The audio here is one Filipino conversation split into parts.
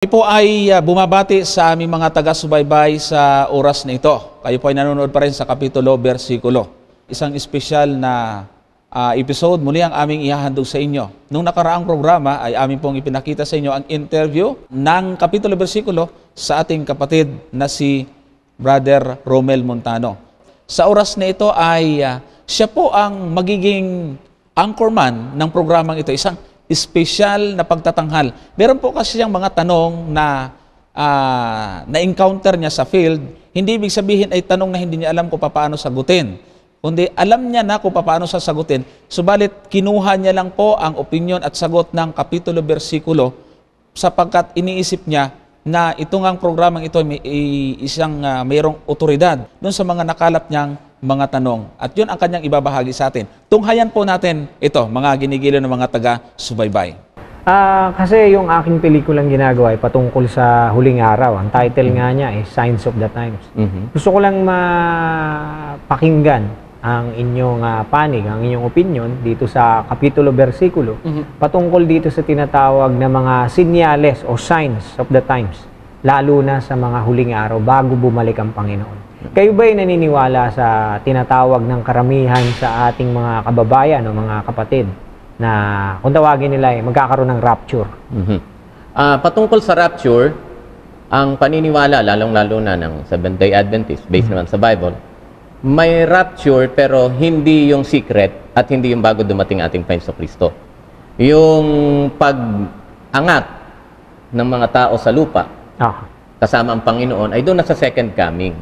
Kami po ay bumabati sa aming mga taga-subaybay sa oras na ito. Kayo po ay nanonood pa rin sa kapitulo, bersikulo. Isang espesyal na episode muli ang aming ihahandog sa inyo. Nung nakaraang programa ay aming pong ipinakita sa inyo ang interview ng kapitulo, bersikulo sa ating kapatid na si Brother Romel Montano. Sa oras na ito ay siya po ang magiging anchorman ng programang ito. Isang espesyal na pagtatanghal. Meron po kasi siyang mga tanong na na-encounter niya sa field. Hindi ibig sabihin ay tanong na hindi niya alam kung paano sagutin. Kundi alam niya na kung paano sasagutin. Subalit kinuha niya lang po ang opinion at sagot ng kapitulo, bersikulo sapagkat iniisip niya na itong ang programang ito may isang mayroong otoridad doon sa mga nakalap niyang mga tanong. At yun ang kanyang ibabahagi sa atin. Tunghayan po natin ito, mga ginigilo ng mga taga-subaybay. Kasi yung aking pelikulang ginagawa ay patungkol sa huling araw. Ang title nga niya ay Signs of the Times. Gusto ko lang mapakinggan ang inyong panig, ang inyong opinion dito sa kapitulo, bersikulo patungkol dito sa tinatawag na mga sinyales o signs of the times, lalo na sa mga huling araw bago bumalik ang Panginoon. Kayo ba'y naniniwala sa tinatawag ng karamihan sa ating mga kababayan o mga kapatid na kung tawagin nila ay magkakaroon ng rapture? Patungkol sa rapture, ang paniniwala, lalong-lalo na ng Seventh-day Adventist, based naman sa Bible, may rapture pero hindi yung secret at hindi yung bago dumating ating Panginoon Kristo. Yung pag-angat ng mga tao sa lupa kasama ang Panginoon ay doon na sa second coming.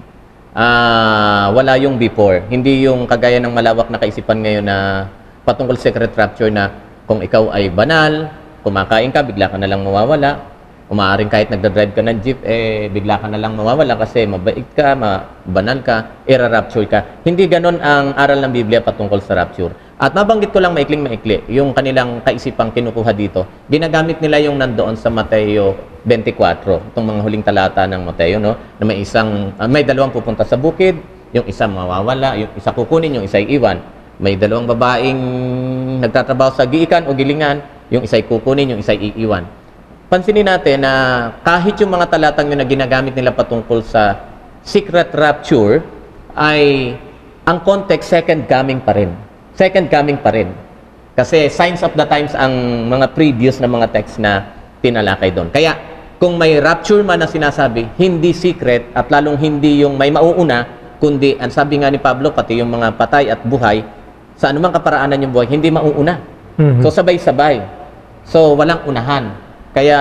Wala yung before. Hindi yung kagaya ng malawak na kaisipan ngayon na patungkol secret rapture na kung ikaw ay banal, kumakain ka, bigla ka na lang mawawala. Umaaring kahit nagdadrive ka ng jeep, bigla ka na lang mawawala kasi mabait ka, banal ka, ira-rapture ka. Hindi ganon ang aral ng Biblia patungkol sa rapture. At nabanggit ko lang maikling-maikli, yung kanilang kaisipang kinukuha dito, ginagamit nila yung nandoon sa Mateo 24, itong mga huling talata ng Mateo, no? Na may dalawang pupunta sa bukid, yung isa mawawala, yung isa kukunin, yung isa iiwan. May dalawang babaeng nagtatrabaho sa giikan o gilingan, yung isa kukunin, yung isa iiwan. Pansinin natin na kahit yung mga talatang yun na ginagamit nila patungkol sa secret rapture, ay ang context second coming pa rin. Second coming pa rin. Kasi signs of the times ang mga previous na mga text na tinalakay doon. Kaya kung may rapture man na sinasabi, hindi secret at lalong hindi yung may mauuna, kundi ang sabi nga ni Pablo, pati yung mga patay at buhay, sa anumang kaparaanan yung buhay, hindi mauuna. So sabay-sabay. So walang unahan. Kaya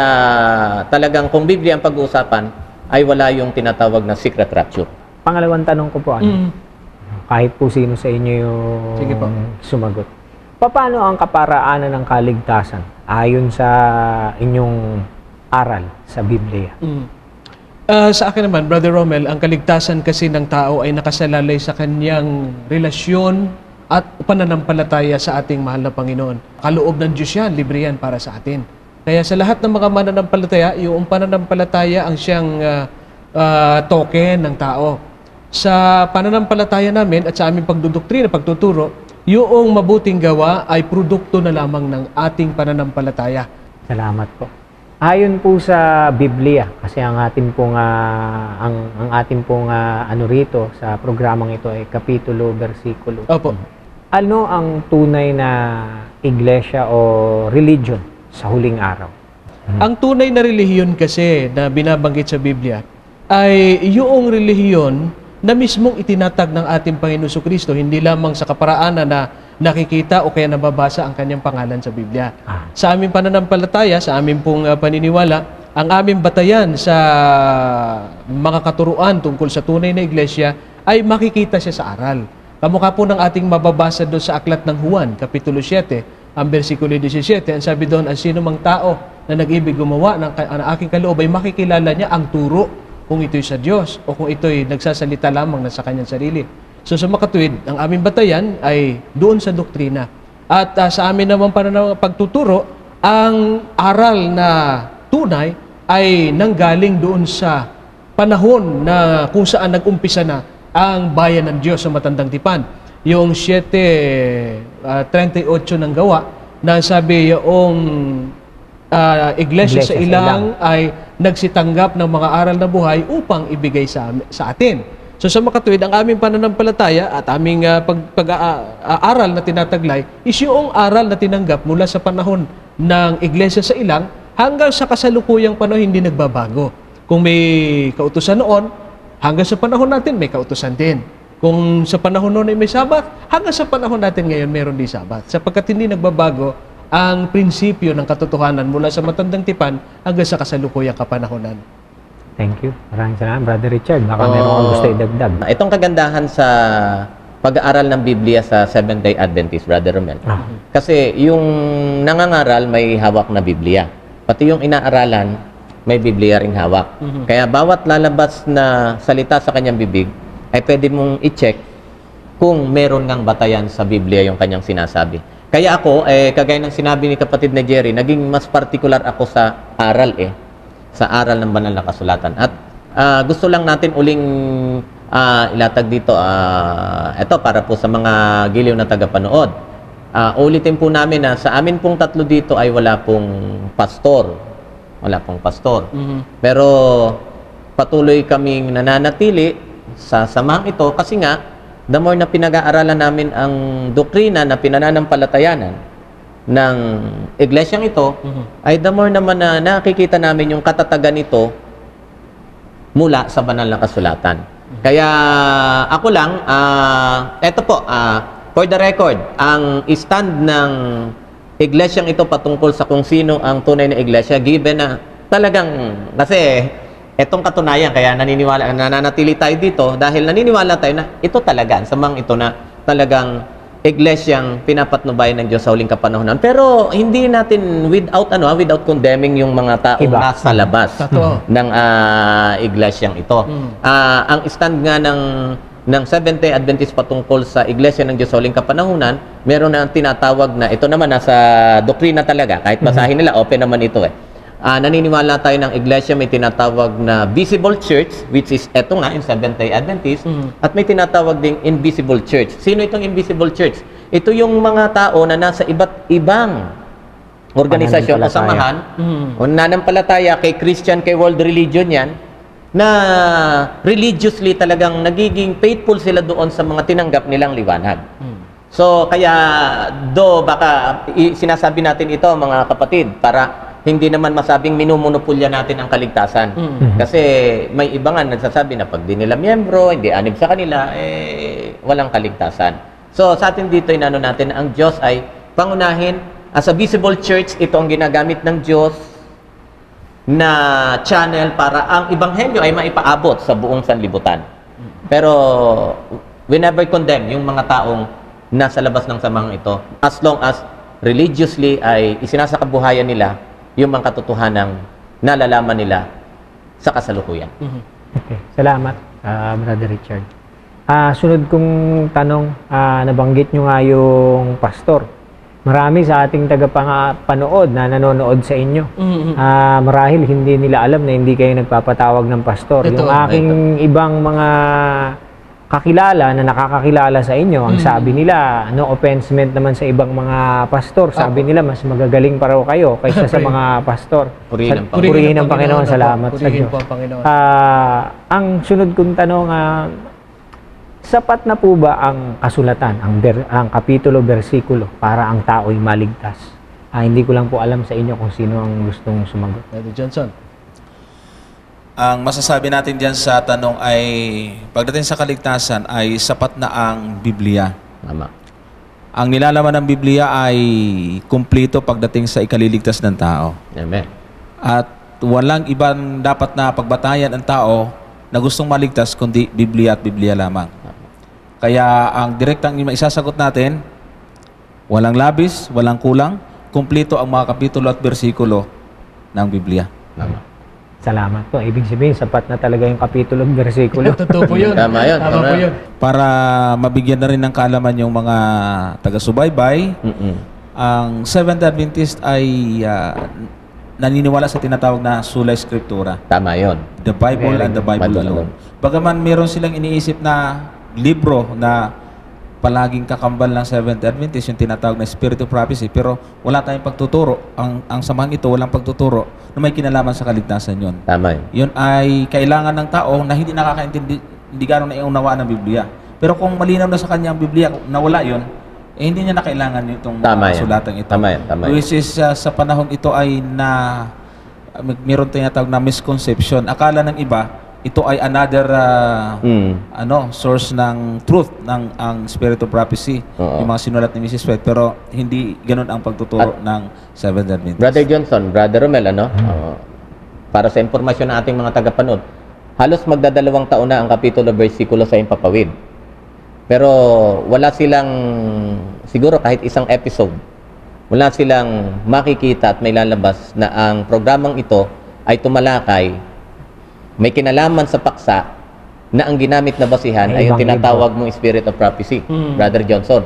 talagang kung Biblia ang pag-uusapan, ay wala yung tinatawag na secret rapture. Pangalawang tanong ko po, kahit po sino sa inyo yung sumagot. Paano ang kaparaanan ng kaligtasan ayon sa inyong aral sa Biblia? Sa akin naman, Brother Romel, ang kaligtasan kasi ng tao ay nakasalalay sa kanyang relasyon at pananampalataya sa ating mahal na Panginoon. Kaloob ng Diyos yan, libre yan para sa atin. Kaya sa lahat ng mga mananampalataya, yung pananampalataya ang siyang token ng tao. Sa pananampalataya namin at sa aming pagdudoktrina, pagtuturo, yung mabuting gawa ay produkto na lamang ng ating pananampalataya. Salamat po. Ayon po sa Biblia, kasi ang ating pong rito sa programang ito ay kapitulo, bersikulo. Opo. Ano ang tunay na iglesia o religion sa huling araw? Ang tunay na relihiyon kasi na binabanggit sa Biblia ay yung relihiyon na mismong itinatag ng ating Panginoon Kristo, hindi lamang sa kaparaanan na nakikita o kaya nababasa ang kanyang pangalan sa Biblia. Sa aming pananampalataya, sa aming pong paniniwala, ang aming batayan sa mga katuruan tungkol sa tunay na iglesia ay makikita siya sa aral. Kamukha po ng ating mababasa doon sa aklat ng Juan, kapitulo 7, ang bersikulo 17, ang sabi doon, ang sino mang tao na nag-ibig gumawa ng aking kaloob ay makikilala niya ang turo kung ito'y sa Diyos o kung ito'y nagsasalita lamang na sa kanyang sarili. So sa makatuwid, ang aming batayan ay doon sa doktrina. At sa amin naman pagtuturo, ang aral na tunay ay nanggaling doon sa panahon na kung saan nag-umpisa na ang bayan ng Diyos sa Matandang Tipan. Yung 7:38 ng gawa na sabi yung iglesia sa ilang ay nagsitanggap ng mga aral na buhay upang ibigay sa atin. So sa makatuwid, ang aming pananampalataya at aming pag-aaral na tinataglay is yung aral na tinanggap mula sa panahon ng iglesia sa ilang hanggang sa kasalukuyang panahon hindi nagbabago. Kung may kautusan noon, hanggang sa panahon natin may kautusan din. Kung sa panahon noon ay may sabat, hanggang sa panahon natin ngayon meron din sabat. Sapagkat hindi nagbabago ang prinsipyo ng katotohanan mula sa matandang tipan hanggang sa kasalukuyang kapanahonan. Thank you. Maraming salamat, Brother Richard. Baka meron kang gusto idagdag. Itong kagandahan sa pag-aaral ng Biblia sa Seventh-day Adventist, Brother Romel. Kasi yung nangangaral may hawak na Biblia. Pati yung inaaralan, may Biblia ring hawak. Kaya bawat lalabas na salita sa kanyang bibig, ay pwede mong i-check kung meron ngang batayan sa Biblia yung kanyang sinasabi. Kaya ako, kagaya ng sinabi ni kapatid na Jerry, naging mas particular ako sa aral sa aral ng banal na kasulatan. At gusto lang natin uling ilatag dito, ito para po sa mga giliw na tagapanood. Ulitin po namin na sa amin pong tatlo dito ay wala pong pastor. Wala pong pastor. Pero patuloy kaming nananatili sa samahang ito kasi nga, the more na pinag-aaralan namin ang doktrina na pinananampalatayanan ng iglesyang ito, ay the more naman na nakikita namin yung katatagan nito mula sa banal na kasulatan. Kaya ako lang, eto po, for the record, ang stand ng iglesyang ito patungkol sa kung sino ang tunay na iglesia, given na talagang, kasi etong katunayan, kaya nananatili tayo dito dahil naniniwala tayo na ito talaga, samang ito na talagang iglesyang pinapatnubayan ng Diyos sa huling kapanahonan. Pero hindi natin without condemning yung mga taong nasa labas ng iglesyang ito. Ang stand nga ng Seventh-day Adventist patungkol sa iglesia ng Diyos sa huling kapanahonan, meron na tinatawag na ito naman nasa doktrina talaga, kahit basahin nila, open naman ito naniniwala tayo ng iglesia may tinatawag na visible church, which is eto nga, in Seventh-day Adventist, at may tinatawag ding invisible church. Sino itong invisible church? Ito yung mga tao na nasa iba't ibang organisasyon o samahan, o nananampalataya kay Christian, kay world religion yan, na religiously talagang nagiging faithful sila doon sa mga tinanggap nilang liwanag. So, kaya baka sinasabi natin ito, mga kapatid, para hindi naman masabing minumonopolya natin ang kaligtasan. Kasi may iba nga nagsasabi na pag di nila miyembro, hindi anib sa kanila, walang kaligtasan. So sa atin dito, inano natin, ang Diyos ay pangunahin. As a visible church, ito ang ginagamit ng Diyos na channel para ang ebanghelyo ay maipaabot sa buong sanlibutan. Pero we never condemn yung mga taong nasa labas ng samahang ito as long as religiously ay isinasakabuhayan nila yung mga katotohanang nalalaman nila sa kasalukuyan. Okay. Salamat, Brother Richard. Sunod kong tanong, nabanggit nyo nga yung pastor. Marami sa ating tagapanood na nanonood sa inyo. Marahil hindi nila alam na hindi kayo nagpapatawag ng pastor. Yung aking ibang mga kakilala na nakakakilala sa inyo, ang sabi nila, no offense meant naman sa ibang mga pastor. Sabi nila, mas magagaling pa raw kayo kaysa sa mga pastor. Purihin ang Panginoon. Salamat sa Diyos. Ang sunod kong tanong, sapat na po ba ang kasulatan, ang kapitulo, versikulo, para ang tao'y maligtas? Hindi ko lang po alam sa inyo kung sino ang gustong sumagot. Brother Johnson. Ang masasabi natin diyan sa tanong ay, pagdating sa kaligtasan, ay sapat na ang Biblia. Tama. Ang nilalaman ng Biblia ay kumplito pagdating sa ikaliligtas ng tao. Amen. At walang ibang dapat na pagbatayan ang tao na gustong maligtas kundi Biblia at Biblia lamang. Kaya ang direktang isasagot natin, walang labis, walang kulang, kumplito ang mga kapitulo at bersikulo ng Biblia. Tama. Salamat po. Ibig sabihin, sapat na talaga yung kapitulo at bersikulo. Totoo po yun. Tama yun. Tama po yun. Para mabigyan na rin ng kaalaman yung mga taga-subaybay, ang Seventh Adventist ay naniniwala sa tinatawag na Sola Scriptura. Tama yun. The Bible and the Bible alone. Bagaman meron silang iniisip na libro na palaging kakambal ng Seventh Adventist, yung tinatawag na Spirit of Prophecy, pero wala tayong pagtuturo. Ang samahan ito, walang pagtuturo na may kinalaman sa kaligtasan yun. Tama yun. Yun ay kailangan ng tao na hindi nakakaintindi, hindi gano'n naiunawaan ng Biblia. Pero kung malinaw na sa kanya ang Biblia, na wala yun, hindi niya na kailangan itong sulatang ito. Tama yan. Which is, sa panahon ito ay mayroon tinatawag na misconception. Akala ng iba, ito ay another source ng truth ng ang Spirit of Prophecy, yung mga sinulat ni Mrs. White, pero hindi ganoon ang pagtuturo ng Seventh Adventist. Brother Johnson, Brother Romel, para sa impormasyon ng ating mga tagapanood, halos magdadalawang taon na ang kapitulo bersikulo sa Impapawid. Pero wala silang, siguro kahit isang episode, wala silang makikita at may lalabas na ang programang ito ay tumalakay, may kinalaman sa paksa na ang ginamit na basihan ay yung tinatawag mong Spirit of Prophecy, Brother Johnson.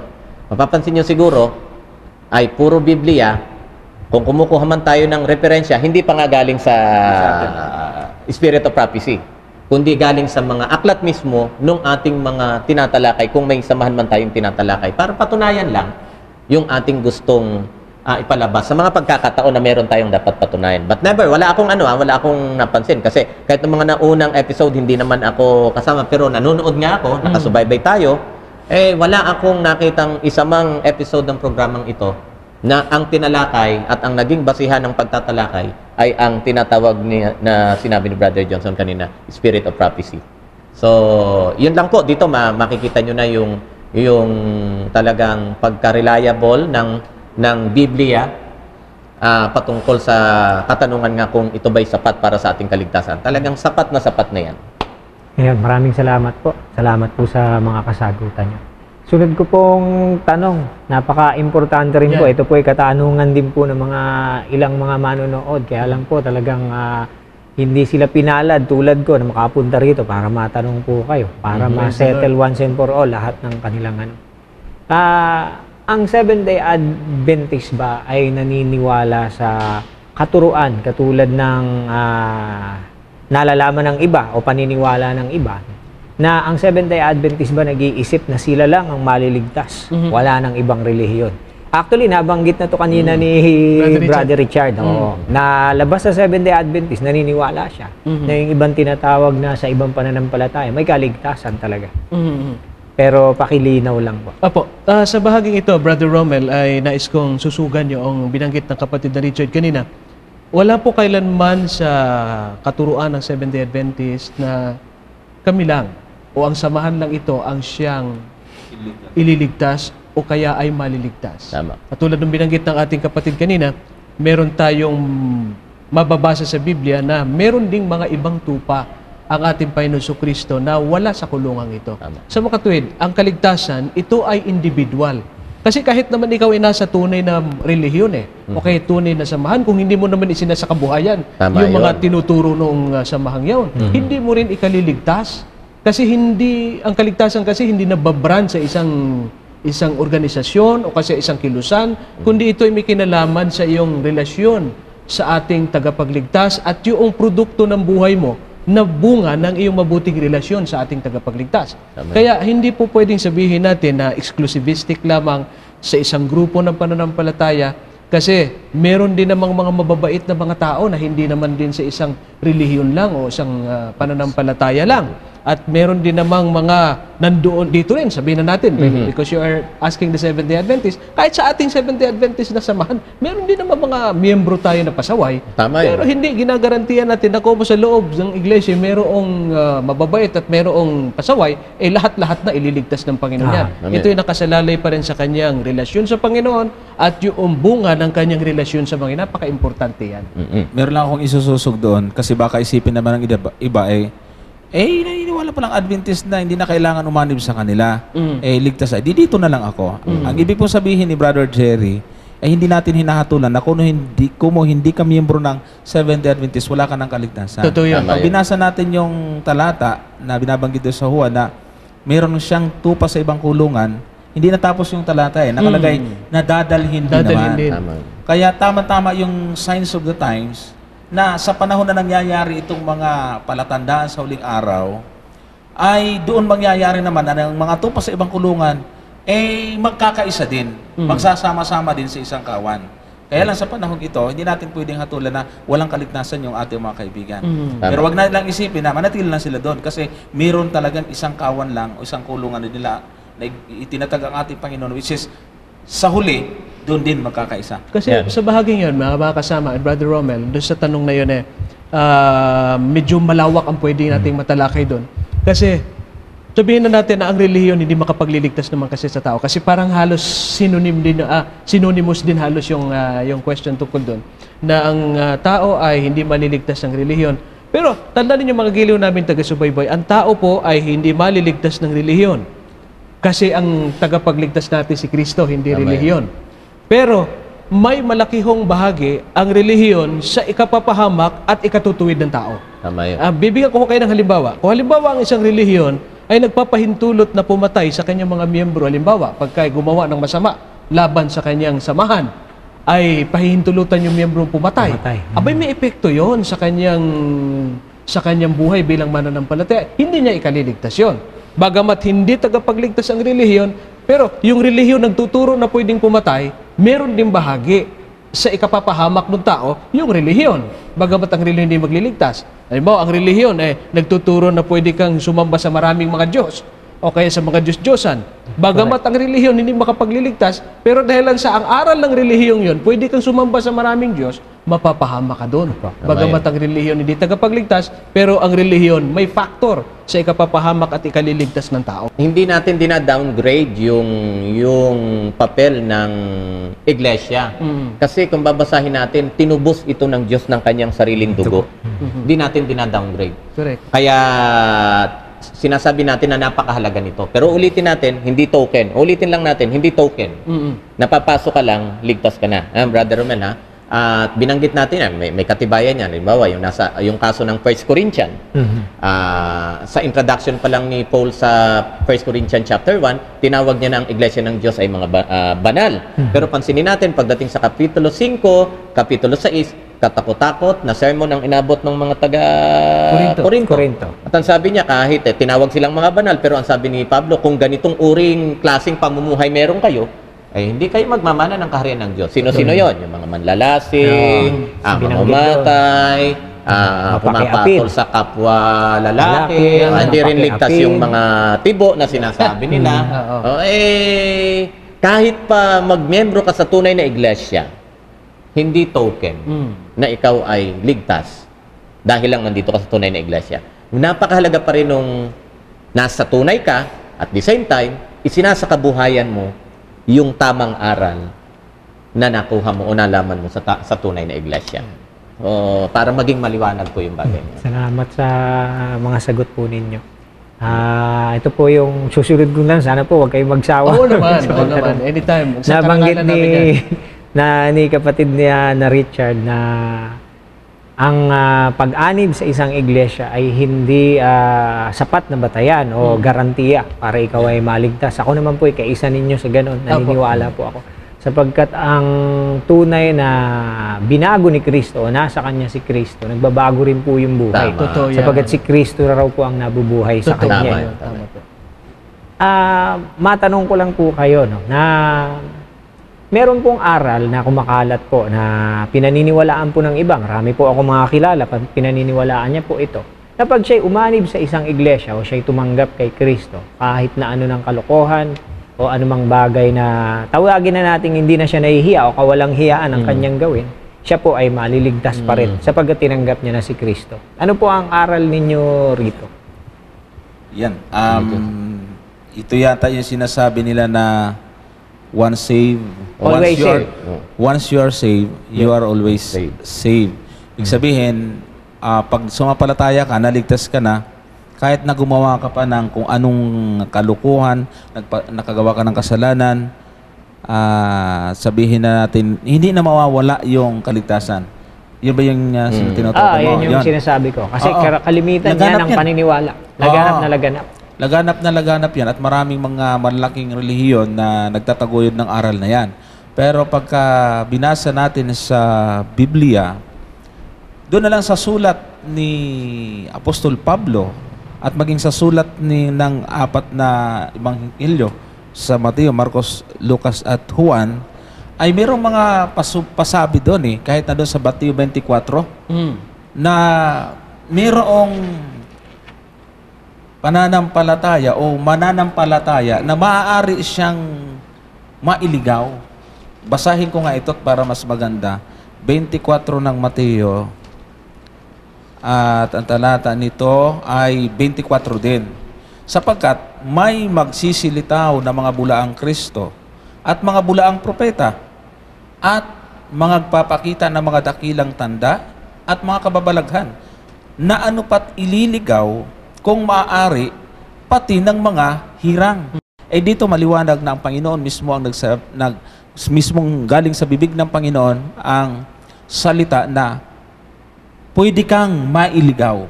Mapapansin nyo siguro, ay puro Biblia, kung kumukuha man tayo ng referensya, hindi pa nga galing sa Spirit of Prophecy, kundi galing sa mga aklat mismo nung ating mga tinatalakay, kung may samahan man tayong tinatalakay, para patunayan lang yung ating gustong ipalabas sa mga pagkakataon na meron tayong dapat patunayan. But never, wala akong napansin. Kasi kahit ng mga naunang episode, hindi naman ako kasama. Pero nanonood nga ako, nakasubaybay tayo, wala akong nakitang isamang episode ng programang ito na ang tinalakay at ang naging basihan ng pagtatalakay ay ang tinatawag na sinabi ni Brother Johnson kanina, Spirit of Prophecy. So, yun lang po. Dito makikita nyo na yung talagang pagka-reliable ng Biblia patungkol sa katanungan nga kung ito ba'y sapat para sa ating kaligtasan. Talagang sapat na yan. Ayan, maraming salamat po. Salamat po sa mga kasagutan niyo. Sunod ko pong tanong, napaka-importante rin po. Ito po ay katanungan din po ng ilang mga manonood. Kaya lang po talagang hindi sila pinalad tulad ko na makapunta rito para matanong po kayo. Para ma-settle once and for all lahat ng kanilang ang Seventh-day Adventist ba ay naniniwala sa katuruan katulad ng nalalaman ng iba o paniniwala ng iba na ang Seventh-day Adventist ba nag-iisip na sila lang ang maliligtas, wala nang ibang relihiyon? Actually, nabanggit na to kanina ni Brother Richard. Na labas sa Seventh-day Adventist, naniniwala siya na yung ibang tinatawag na sa ibang pananampalataya, may kaligtasan talaga. Pero pakilinaw lang po. Apo, sa bahaging ito, Brother Romel, ay nais kong susugan yung binanggit ng kapatid na Richard kanina. Wala po kailanman sa katuruan ng Seventh-day Adventist na kami lang o ang samahan lang ito ang siyang ililigtas o kaya ay maliligtas. Tama. Katulad ng binanggit ng ating kapatid kanina, meron tayong mababasa sa Biblia na meron ding mga ibang tupa ang ating Panginoon Kristo na wala sa kulungang ito. Tama. Sa mga katuwid, ang kaligtasan, ito ay individual. Kasi kahit naman ikaw ay nasa tunay na relihiyon o kaya tunay na samahan, kung hindi mo naman isinasa kabuhayan yung mga tinuturo ng samahang yaon, hindi mo rin ikaliligtas. Kasi ang kaligtasan kasi hindi nababrand sa isang organisasyon o kasi isang kilusan, kundi ito ay may kinalaman sa iyong relasyon sa ating tagapagligtas at yung produkto ng buhay mo na bunga ng iyong mabuting relasyon sa ating tagapagligtas. Tama. Kaya hindi po pwedeng sabihin natin na exclusivistic lamang sa isang grupo ng pananampalataya kasi meron din namang mga mababait na mga tao na hindi naman din sa isang relihiyon lang o isang pananampalataya lang. At meron din namang mga nandoon dito rin, sabihin na natin, because you are asking the Seventh-day Adventist, kahit sa ating Seventh-day Adventist na samahan, meron din naman mga miyembro tayo na pasaway. Tama pero hindi ginagarantiyan natin na kung sa loob ng iglesia merong mababait at merong pasaway, lahat-lahat na ililigtas ng Panginoon yan. Ito ay nakasalalay pa rin sa kanyang relasyon sa Panginoon at yung bunga ng kanyang relasyon sa Panginoon. Napaka-importante yan. Meron lang akong isususog doon kasi baka isipin naman ng iba naniniwala pa lang Adventist na hindi na kailangan umanib sa kanila. Ligtas ay, dito na lang ako. Ang ibig po sabihin ni Brother Jerry, hindi natin hinahatulan na kung hindi ka miyembro ng Seventh-day Adventist, wala ka ng kaligtasan. Totoo yan. Pag binasa natin yung talata na binabanggit doon sa Juan na meron siyang tupa sa ibang kulungan, hindi natapos yung talata nakalagay na dadalhin naman. Tama. Kaya tama-tama yung signs of the times na sa panahon na nangyayari itong mga palatandaan sa huling araw, ay doon mangyayari naman na ng mga tupa sa ibang kulungan magkakaisa din. Magsasama-sama din sa isang kawan. Kaya lang sa panahon ito, hindi natin pwedeng hatulan na walang kaligtasan yung ating mga kaibigan. Pero wag na lang isipin na manatili lang sila doon kasi meron talagang isang kawan lang o isang kulungan nila na itinatag ang ating Panginoon, which is sa huli, doon din magkakaisa. Kasi sa bahaging yun, mga kasama, Brother Romel, doon sa tanong na yun medyo malawak ang pwede nating matalakay doon. Kasi sabihin na natin na ang relihiyon hindi makapagliligtas naman kasi sa tao. Kasi parang halos synonymous din halos yung question tungkol doon. Na ang tao ay hindi maliligtas ng relihiyon. Pero tandaan niyo mga giliw namin taga-subaybay, ang tao po ay hindi maliligtas ng relihiyon. Kasi ang tagapagligtas natin si Kristo, hindi relihiyon. Pero may malakihong bahagi ang relihiyon sa ikapapahamak at ikatutuwid ng tao. Tama yun. Bibigyan ko kayo ng halimbawa. Kung halimbawa ang isang relihiyon ay nagpapahintulot na pumatay sa kanyang mga miyembro, halimbawa, pagka gumawa ng masama laban sa kanyang samahan, ay pahihintulutan yung miyembro pumatay. Abay, may epekto yon sa kanyang buhay bilang mananampalataya. Hindi niya ikaliligtas yun. Bagamat hindi tagapagligtas ang relihiyon, pero yung relihiyon nagtuturo na pwedeng pumatay, meron din bahagi sa ikapapahamak ng tao yung relihiyon. Bagamat ang relihiyon hindi magliligtas. Halimbawa, ang relihiyon nagtuturo na pwede kang sumamba sa maraming mga Diyos o kaya sa mga Diyos-Diyosan. Bagamat ang relihiyon hindi makapagliligtas, pero dahil sa ang aral ng relihiyong yun, pwede kang sumamba sa maraming Diyos, mapapahama ka doon. Bagamat ang relihiyon hindi tagapagligtas, pero ang relihiyon may factor sa ikapapahamak at ikaliligtas ng tao. Hindi natin dina-downgrade yung papel ng iglesia. Kasi kung babasahin natin, tinubos ito ng Diyos ng kanyang sariling dugo. Hindi natin dina-downgrade. Correct. Kaya sinasabi natin na napakahalaga nito. Pero ulitin natin, hindi token. Ulitin lang natin, hindi token. Napapasok ka lang, ligtas ka na. Brother Romel, ha? At binanggit natin, may katibayan yan. Halimbawa, yung kaso ng 1 Corinthians. Sa introduction pa lang ni Paul sa 1 Corinthians chapter 1, tinawag niya na ang iglesia ng Diyos ay mga banal. Pero pansinin natin, pagdating sa Kapitulo 5, Kapitulo 6, katakot-takot na sermon ang inabot ng mga taga-Corinto. At ang sabi niya, kahit tinawag silang mga banal, pero ang sabi ni Pablo, kung ganitong uring klaseng pamumuhay meron kayo, ay hindi kayo magmamana ng kaharian ng Diyos. Sino-sino yon? Yung mga manlalasing, mamamatay, pumapatol sa kapwa lalaki, hindi rin ligtas yung mga tibo na sinasabi nila. Kahit pa magmiyembro ka sa tunay na iglesia, hindi token na ikaw ay ligtas dahil lang nandito ka sa tunay na iglesia. Napakahalaga pa rin nung nasa tunay ka at the same time, isinasakabuhayan mo yung tamang aral na nakuha mo o nalaman mo sa tunay na iglesia. Para maging maliwanag po yung bagay. Salamat sa mga sagot po ninyo. Ito po yung susunod ko lang. Sana po huwag kayong magsawa. Oo naman. Anytime. Nabanggit ni kapatid niya na Richard na ang pag-anib sa isang iglesia ay hindi sapat na batayan o garantiya para ikaw ay maligtas. Ako naman po kaisa ninyo sa ganun. Naniniwala po ako. Sapagkat ang tunay na binago ni Kristo, nasa kanya si Kristo, nagbabago rin po yung buhay. Tama. Sapagkat si Kristo raw po ang nabubuhay sa kanya. Tama. Matanong ko lang po kayo, no, na meron pong aral na kumakalat po na pinaniniwalaan po ng iba. Marami po ako mga kilala, pinaniniwalaan niya po ito. Na pag siya'y umanib sa isang iglesia o siya'y tumanggap kay Kristo, kahit na ano ng kalokohan o anumang bagay na tawagin na natin hindi na siya nahihiya o kawalang hiyaan ang kanyang gawin, siya po ay maliligtas pa rin sapagkat tinanggap niya na si Kristo. Ano po ang aral ninyo rito? Yan. Ito yata yung sinasabi nila na once saved, once you are saved, you are always saved. Ibig sabihin, pag sumapalataya ka, naligtas ka na, kahit na gumawa ka pa ng kung anong kalukuhan, nakagawa ka ng kasalanan, sabihin na natin, hindi na mawawala yung kaligtasan. Yun ba yung tinutukoy mo? Yan yung sinasabi ko. Kasi kalimitan yan ng paniniwala. Laganap na laganap yan at maraming mga malaking relihiyon na nagtataguyod ng aral na yan. Pero pagka binasa natin sa Biblia, doon na lang sa sulat ni Apostol Pablo at maging sa sulat ng 4 na Ebanghelyo, sa Mateo, Marcos, Lucas at Juan, ay mayroong mga pasabi doon kahit na doon sa Mateo 24, na mayroong pananampalataya o mananampalataya na maaari siyang mailigaw. Basahin ko nga ito para mas maganda. 24 ng Mateo, at ang talata nito ay 24 din. Sapagkat may magsisilitaw na mga bulaang Kristo at mga bulaang propeta at mga nagpapakita ng mga dakilang tanda at mga kababalaghan na ano pat ililigaw kung maaari pati ng mga hirang. Dito maliwanag na ang Panginoon mismo ang mismong galing sa bibig ng Panginoon ang salita na pwede kang mailigaw.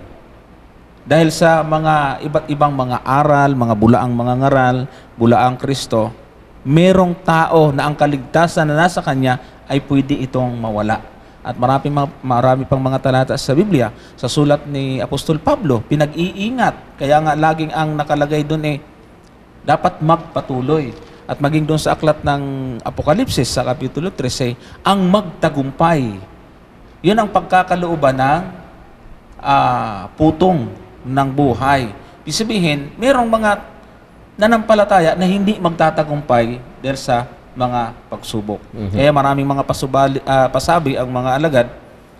Dahil sa mga iba't ibang mga aral, mga bulaang mga ngaral, bulaang Kristo, merong tao na ang kaligtasan na nasa kanya ay pwede itong mawala. At marami pang mga talata sa Biblia, sa sulat ni Apostol Pablo, pinag-iingat. Kaya nga laging ang nakalagay doon dapat magpatuloy. At maging doon sa aklat ng Apokalipsis sa Kapitulo 13, ang magtagumpay. Yun ang pagkakalooban ng putong ng buhay. Ibig sabihin, merong mga nanampalataya na hindi magtatagumpay dahil sa mga pagsubok. Kaya maraming mga pasabi ang mga alagad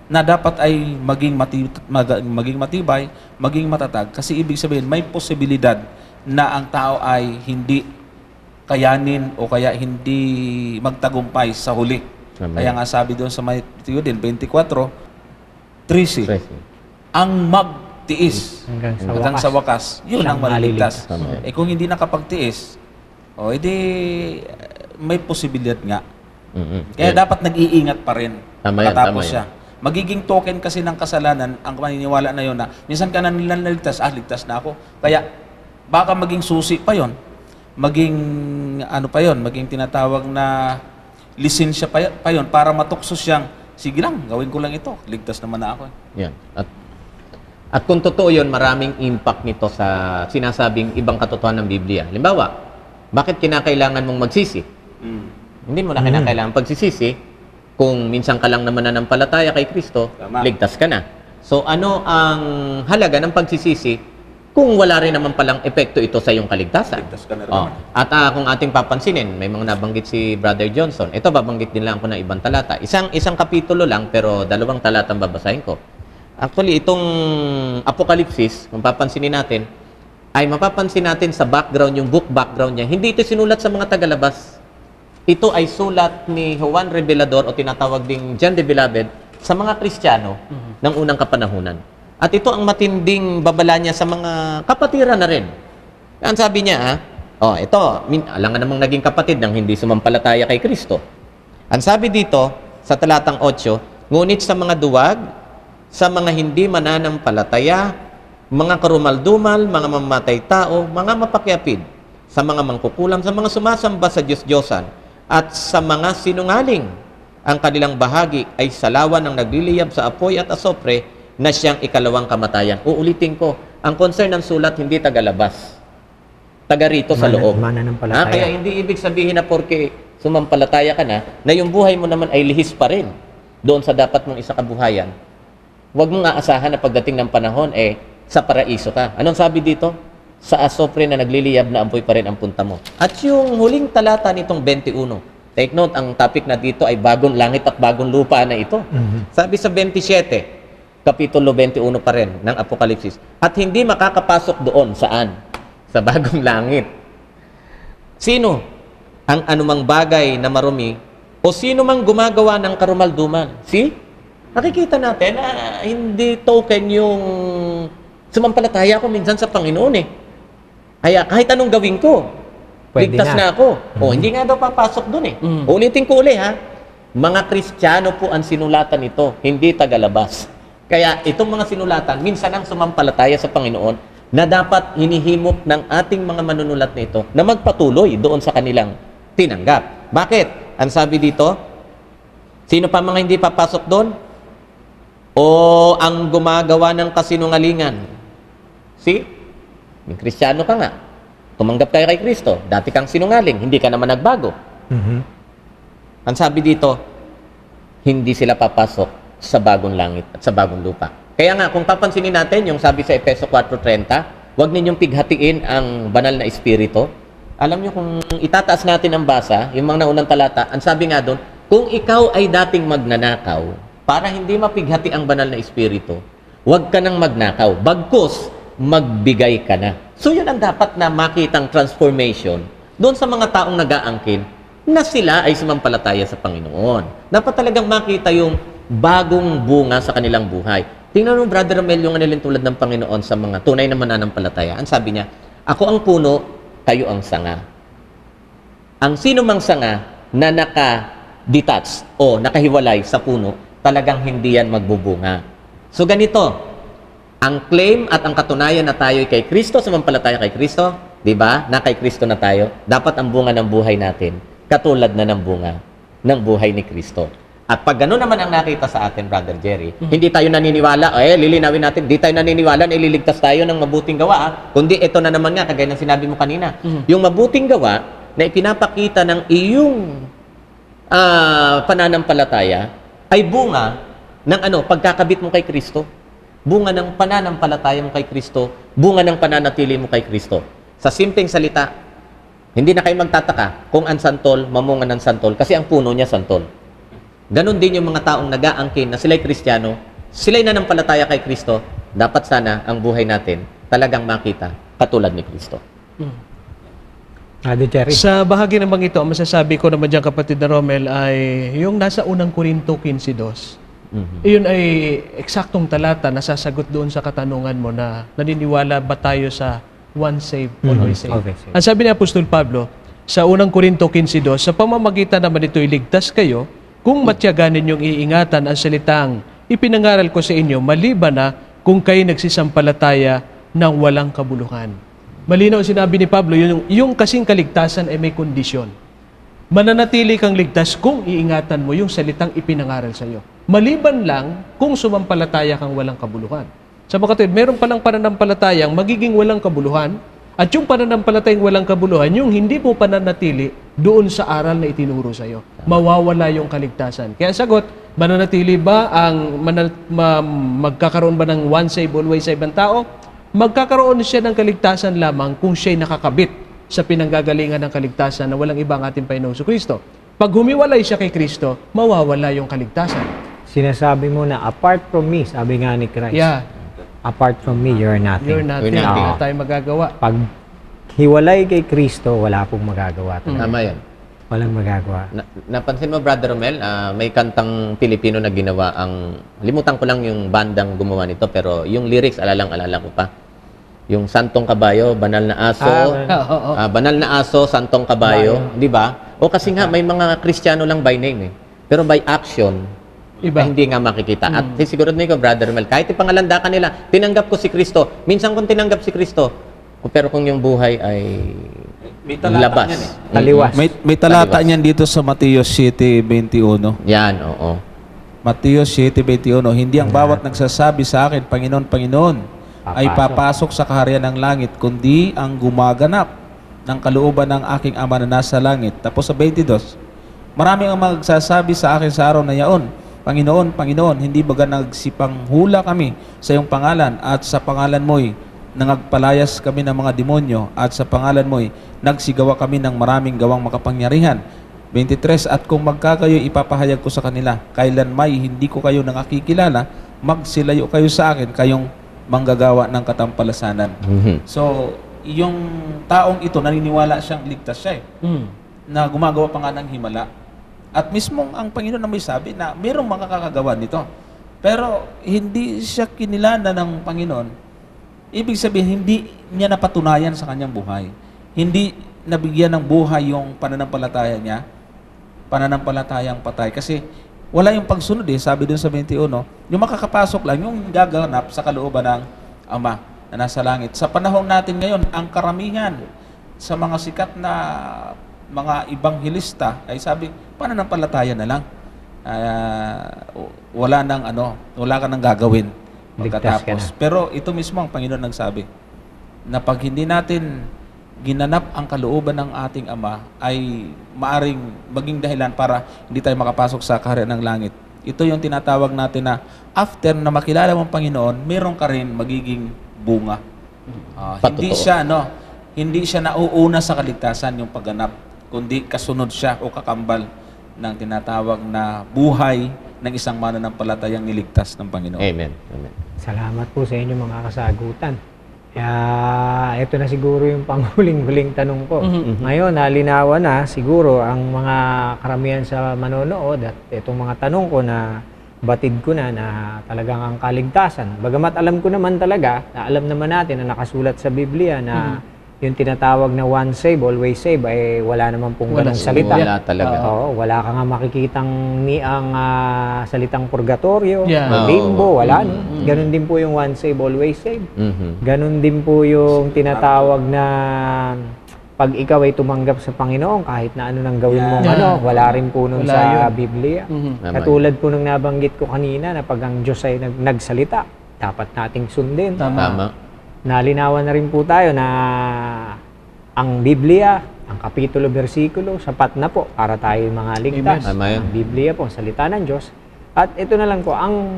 na dapat ay maging matibay, maging matatag. Kasi ibig sabihin, may posibilidad na ang tao ay hindi kayanin o kaya hindi magtagumpay sa huli. Kaya nga sabi doon sa Mateo din 24:13, ang magtiis hanggang sa wakas, yun ang maliligtas. Kung hindi nakapagtiis, edi may posibilidad nga. Kaya dapat nag-iingat pa rin matapos siya. Magiging token kasi ng kasalanan ang paniniwala na yun na minsan ka na nilang naligtas, ligtas na ako. Kaya baka maging susi pa yon, maging maging tinatawag na lisensya pa yon para matukso siyang, sige lang, gawin ko lang ito, ligtas naman na ako. Yan. At kung totoo yun, maraming impact nito sa sinasabing ibang katotohanan ng Biblia. Halimbawa, bakit kinakailangan mong magsisi? Hindi mo na kinakailangan pagsisisi kung minsan ka lang naman nanampalataya kay Kristo, ligtas ka na. So ano ang halaga ng pagsisisi kung wala rin naman palang epekto ito sa iyong kaligtasan? Ligtas ka na rin. At kung ating papansinin, may mga nabanggit si Brother Johnson. Ito, babanggit din lang ako ng ibang talata. Isang kapitulo lang, pero 2 talatang babasahin ko. Actually, itong Apokalipsis, kung papansinin natin, ay mapapansin natin sa background, yung book background niya. Hindi ito sinulat sa mga tagalabas. Ito ay sulat ni Juan Revelador o tinatawag ding John the Beloved sa mga Kristiyano ng unang kapanahunan. At ito ang matinding babala niya sa mga kapatiran na rin. Ang sabi niya, ito, alangan namang naging kapatid ng hindi sumampalataya kay Kristo. Ang sabi dito, sa talatang 8, ngunit sa mga duwag, sa mga hindi mananampalataya, mga karumaldumal, mga mamatay tao, mga mapakyapid, sa mga mangkukulam, sa mga sumasamba sa Diyos-Diyosan, at sa mga sinungaling, ang kanilang bahagi ay salawan ng nagliliyab sa apoy at asopre, na siyang ikalawang kamatayan. Uulitin ko, ang concern ng sulat hindi tagalabas. Taga rito sa loob. Kaya hindi ibig sabihin na porque sumampalataya ka na yung buhay mo naman ay lihis pa rin doon sa dapat mong isakabuhayan. Huwag mong aasahan na pagdating ng panahon, sa paraiso ka. Anong sabi dito? Sa asopre na nagliliyab na ampoy pa rin ang punta mo. At yung huling talata nitong 21, take note, ang topic na dito ay bagong langit at bagong lupa na ito. Sabi sa 27, Kapitulo 21 pa rin ng Apokalipsis. At hindi makakapasok doon. Saan? Sa bagong langit. Sino ang anumang bagay na marumi o sino mang gumagawa ng karumaldumal? See? Nakikita natin na hindi token yung sumampalataya ko minsan sa Panginoon Kaya kahit anong gawin ko, ligtas na ako. Hindi nga daw papasok doon Ulitin ko uli Mga Kristiyano po ang sinulatan nito, hindi tagalabas. Kaya itong mga sinulatan, minsan ang sumampalataya sa Panginoon na dapat hinihimok ng ating mga manunulat na ito na magpatuloy doon sa kanilang tinanggap. Bakit? Ang sabi dito, sino pa mga hindi papasok doon? O ang gumagawa ng kasinungalingan. See? May Kristiyano ka nga. tumanggap kayo kay Kristo. Dati kang sinungaling, hindi ka naman nagbago. Ang sabi dito, hindi sila papasok sa bagong langit at sa bagong lupa. Kaya nga, kung papansinin natin, yung sabi sa Efeso 4:30, huwag ninyong pighatiin ang banal na espiritu. Alam niyo, kung itataas natin ang basa, yung mga naunang talata, ang sabi nga doon, kung ikaw ay dating magnanakaw, para hindi mapighati ang banal na espiritu, huwag ka nang magnakaw. Bagkus, magbigay ka na. So yun ang dapat na makitang transformation doon sa mga taong nag-aangkin na sila ay sumampalataya sa Panginoon. Dapat talagang makita yung bagong bunga sa kanilang buhay. Tingnan mo, Brother Romel, yung anilin tulad ng Panginoon sa mga tunay na mananampalataya. Ang sabi niya, ako ang puno, kayo ang sanga. Ang sino mang sanga na naka-detach o nakahiwalay sa puno, talagang hindi yan magbubunga. So ganito, ang claim at ang katunayan na tayo ay kay Kristo, sumampalataya kay Kristo, di ba? Na kay Kristo na tayo, dapat ang bunga ng buhay natin, katulad na ng bunga ng buhay ni Kristo. At pag gano'n naman ang nakita sa atin, Brother Jerry, hindi tayo naniniwala, lilinawin natin, hindi tayo naniniwala na ililigtas tayo ng mabuting gawa, kundi ito na naman nga, kagaya ng sinabi mo kanina, yung mabuting gawa na ipinapakita ng iyong pananampalataya ay bunga ng pagkakabit mo kay Kristo. Bunga ng pananampalataya mo kay Kristo, bunga ng pananatili mo kay Kristo. Sa simpleng salita, hindi na kayo magtataka kung ang santol, mamunga ng santol, kasi ang puno niya santol. Ganon din yung mga taong nag-aangkin na sila'y Kristiyano, sila'y nanampalataya kay Kristo, dapat sana ang buhay natin talagang makita katulad ni Kristo. Jerry. Sa bahagi naman ito, ang masasabi ko naman dyan, kapatid na Romel, ay yung nasa unang Korinto 15:2. Iyon ay eksaktong talata na sasagot doon sa katanungan mo na naniniwala ba tayo sa once saved, always saved. Ang sabi ni Apostol Pablo, sa unang Korinto 15:2, sa pamamagitan naman ito iligtas kayo, kung matyagan ninyong iingatan ang salitang ipinangaral ko sa inyo, maliban na kung kayo nagsisampalataya ng walang kabuluhan. Malinaw sinabi ni Pablo, yung kasing kaligtasan ay may kondisyon. Mananatili kang ligtas kung iingatan mo yung salitang ipinangaral sa iyo. Maliban lang kung sumampalataya kang walang kabuluhan. Sa mga kapatid, meron palang pananampalatayang magiging walang kabuluhan, at yung pananampalatayang walang kabuluhan, yung hindi mo pananatili doon sa aral na itinuro sa iyo. Mawawala yung kaligtasan. Kaya sagot, mananatili ba magkakaroon ba ng once saved, always saved ang tao? Magkakaroon siya ng kaligtasan lamang kung siya'y nakakabit sa pinanggagalingan ng kaligtasan na walang ibang ating Panginoong Kristo. Pag humiwalay siya kay Kristo, mawawala yung kaligtasan. Sinasabi mo na apart from me, sabi nga ni Christ. Yeah. Apart from me, you're nothing. You're nothing. You're nothing. Wala tayong magagawa. Pag hiwalay kay Kristo, wala pong magagawa. Tama yan. Walang magagawa. Napansin mo, Brother Romel, may kantang Pilipino na ginawa limutan ko lang yung bandang gumawa nito, pero yung lyrics, alala ko pa. Yung santong kabayo, banal na aso, banal na aso, santong kabayo, di ba? O kasi nga, may mga Kristiyano lang by name pero by action, Iba. hindi nga makikita. At siguro ko, Brother Romel, kahit ipangalanda ka nila, tinanggap ko si Kristo. Minsan kung tinanggap si Kristo, pero kung yung buhay ay labas. Taliwas. May talata niyan dito sa Mateo 7:21. Yan, oo. Mateo 7:21, hindi ang bawat nagsasabi sa akin, Panginoon, Panginoon, ay papasok sa kaharian ng langit, kundi ang gumaganap ng kalooban ng aking Ama na nasa langit. Tapos sa 22, marami ang magsasabi sa akin sa araw na yaon, Panginoon, Panginoon, hindi baga nagsipanghula kami sa iyong pangalan at sa pangalan mo'y nangagpalayas kami ng mga demonyo at sa pangalan mo'y nagsigawa kami ng maraming gawang makapangyarihan. 23, at kung magkakayo ipapahayag ko sa kanila, kailan may hindi ko kayo nakakikilala, magsilayo kayo sa akin, kayong manggagawa ng katampalasanan. So, yung taong ito, naniniwala siyang ligtas siya na gumagawa pa nga ng himala. At mismong ang Panginoon na may sabi na mayroong makakagawa nito. Pero hindi siya kinilala ng Panginoon. Ibig sabihin, hindi niya napatunayan sa kanyang buhay. Hindi nabigyan ng buhay yung pananampalataya niya, pananampalatayang patay. Kasi wala yung pagsunod sabi dun sa 21, yung makakapasok lang, yung gaganap sa kalooban ng Ama na nasa langit. Sa panahon natin ngayon, ang karamihan sa mga sikat na mga ibanghilista ay sabi, pananampalataya na lang. Wala ka nang gagawin pagkatapos. Pero ito mismo ang Panginoon nagsabi na pag hindi natin ginanap ang kalooban ng ating Ama ay maaring maging dahilan para hindi tayo makapasok sa kaharian ng langit. Ito yung tinatawag natin na after na makilala mo ang Panginoon, meron ka rin magiging bunga. Hindi siya nauuna sa kaligtasan yung pagganap, kundi kasunod siya o kakambal ng tinatawag na buhay ng isang mananampalatayang niligtas ng Panginoon. Amen. Amen. Salamat po sa inyo mga kasagutan. Kaya ito na siguro yung panghuling-huling tanong ko. Ngayon, nalinawan na siguro ang mga karamihan sa manonood at itong mga tanong ko na batid ko na talagang ang kaligtasan. Bagamat alam ko naman talaga, na alam naman natin na nakasulat sa Biblia na yung tinatawag na once save, always save, ay wala naman pong ganong salita. Wala talaga. Oo, wala ka nga makikitang ang salitang purgatorio, Yeah. limbo, wala. No? Ganon din po yung once save, always save. Ganon din po yung tinatawag na pag ikaw ay tumanggap sa Panginoon, kahit na ano nang gawin mong wala rin po nun Wala sa yun. Biblia. Tama. Katulad po nung nabanggit ko kanina na pag ang Diyos ay nagsalita, dapat nating sundin. Tama. Nalinawan na rin po tayo na ang Biblia, ang kapitulo, bersikulo, sapat na po para tayo mga ligtas. Amen. Tama yun. Ang Biblia po, salita ng Diyos. At ito na lang po, ang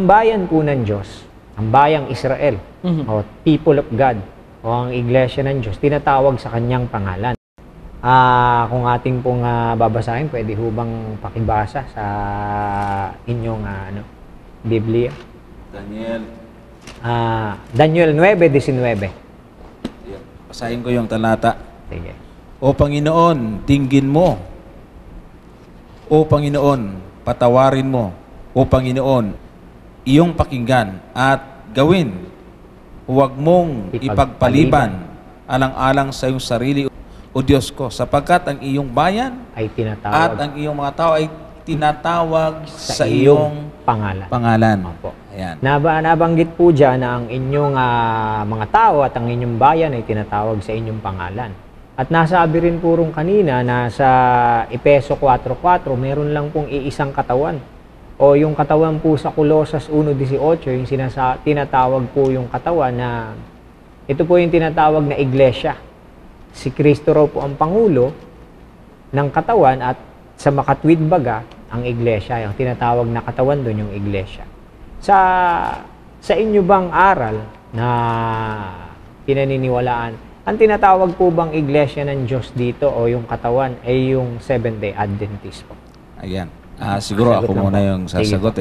bayan po ng Diyos, ang bayang Israel, o people of God, o ang iglesia ng Diyos, tinatawag sa kanyang pangalan. Kung ating pong babasahin, pwede hubang pakibasa sa inyong Biblia. Daniel 9:19. Basahin ko yung talata. Sige. O Panginoon, tinggin mo. O Panginoon, patawarin mo. O Panginoon, iyong pakinggan at gawin. Huwag mong ipagpaliban alang-alang sa iyong sarili, o Diyos ko, sapagkat ang iyong bayan Ay at tinatawag ang iyong mga tao ay tinatawag sa sa iyong iyong pangalan. Opo. Ayan. Nabanggit po dyan na ang inyong mga tao at ang inyong bayan ay tinatawag sa inyong pangalan. At nasabi rin po rin kanina na sa Efeso 4:4, meron lang pong iisang katawan. O yung katawan po sa Colosas 1:18, yung tinatawag po yung katawan na ito po yung tinatawag na iglesia. Si Kristo raw po ang pangulo ng katawan at sa makatwid baga, ang iglesia, yung tinatawag na katawan doon yung iglesia. Sa inyo bang aral na pinaniniwalaan, ang tinatawag po bang iglesia ng Diyos dito o yung katawan ay yung Seventh-day Adventist po? Ayan. Siguro Sagot ako lang muna po. yung sasagot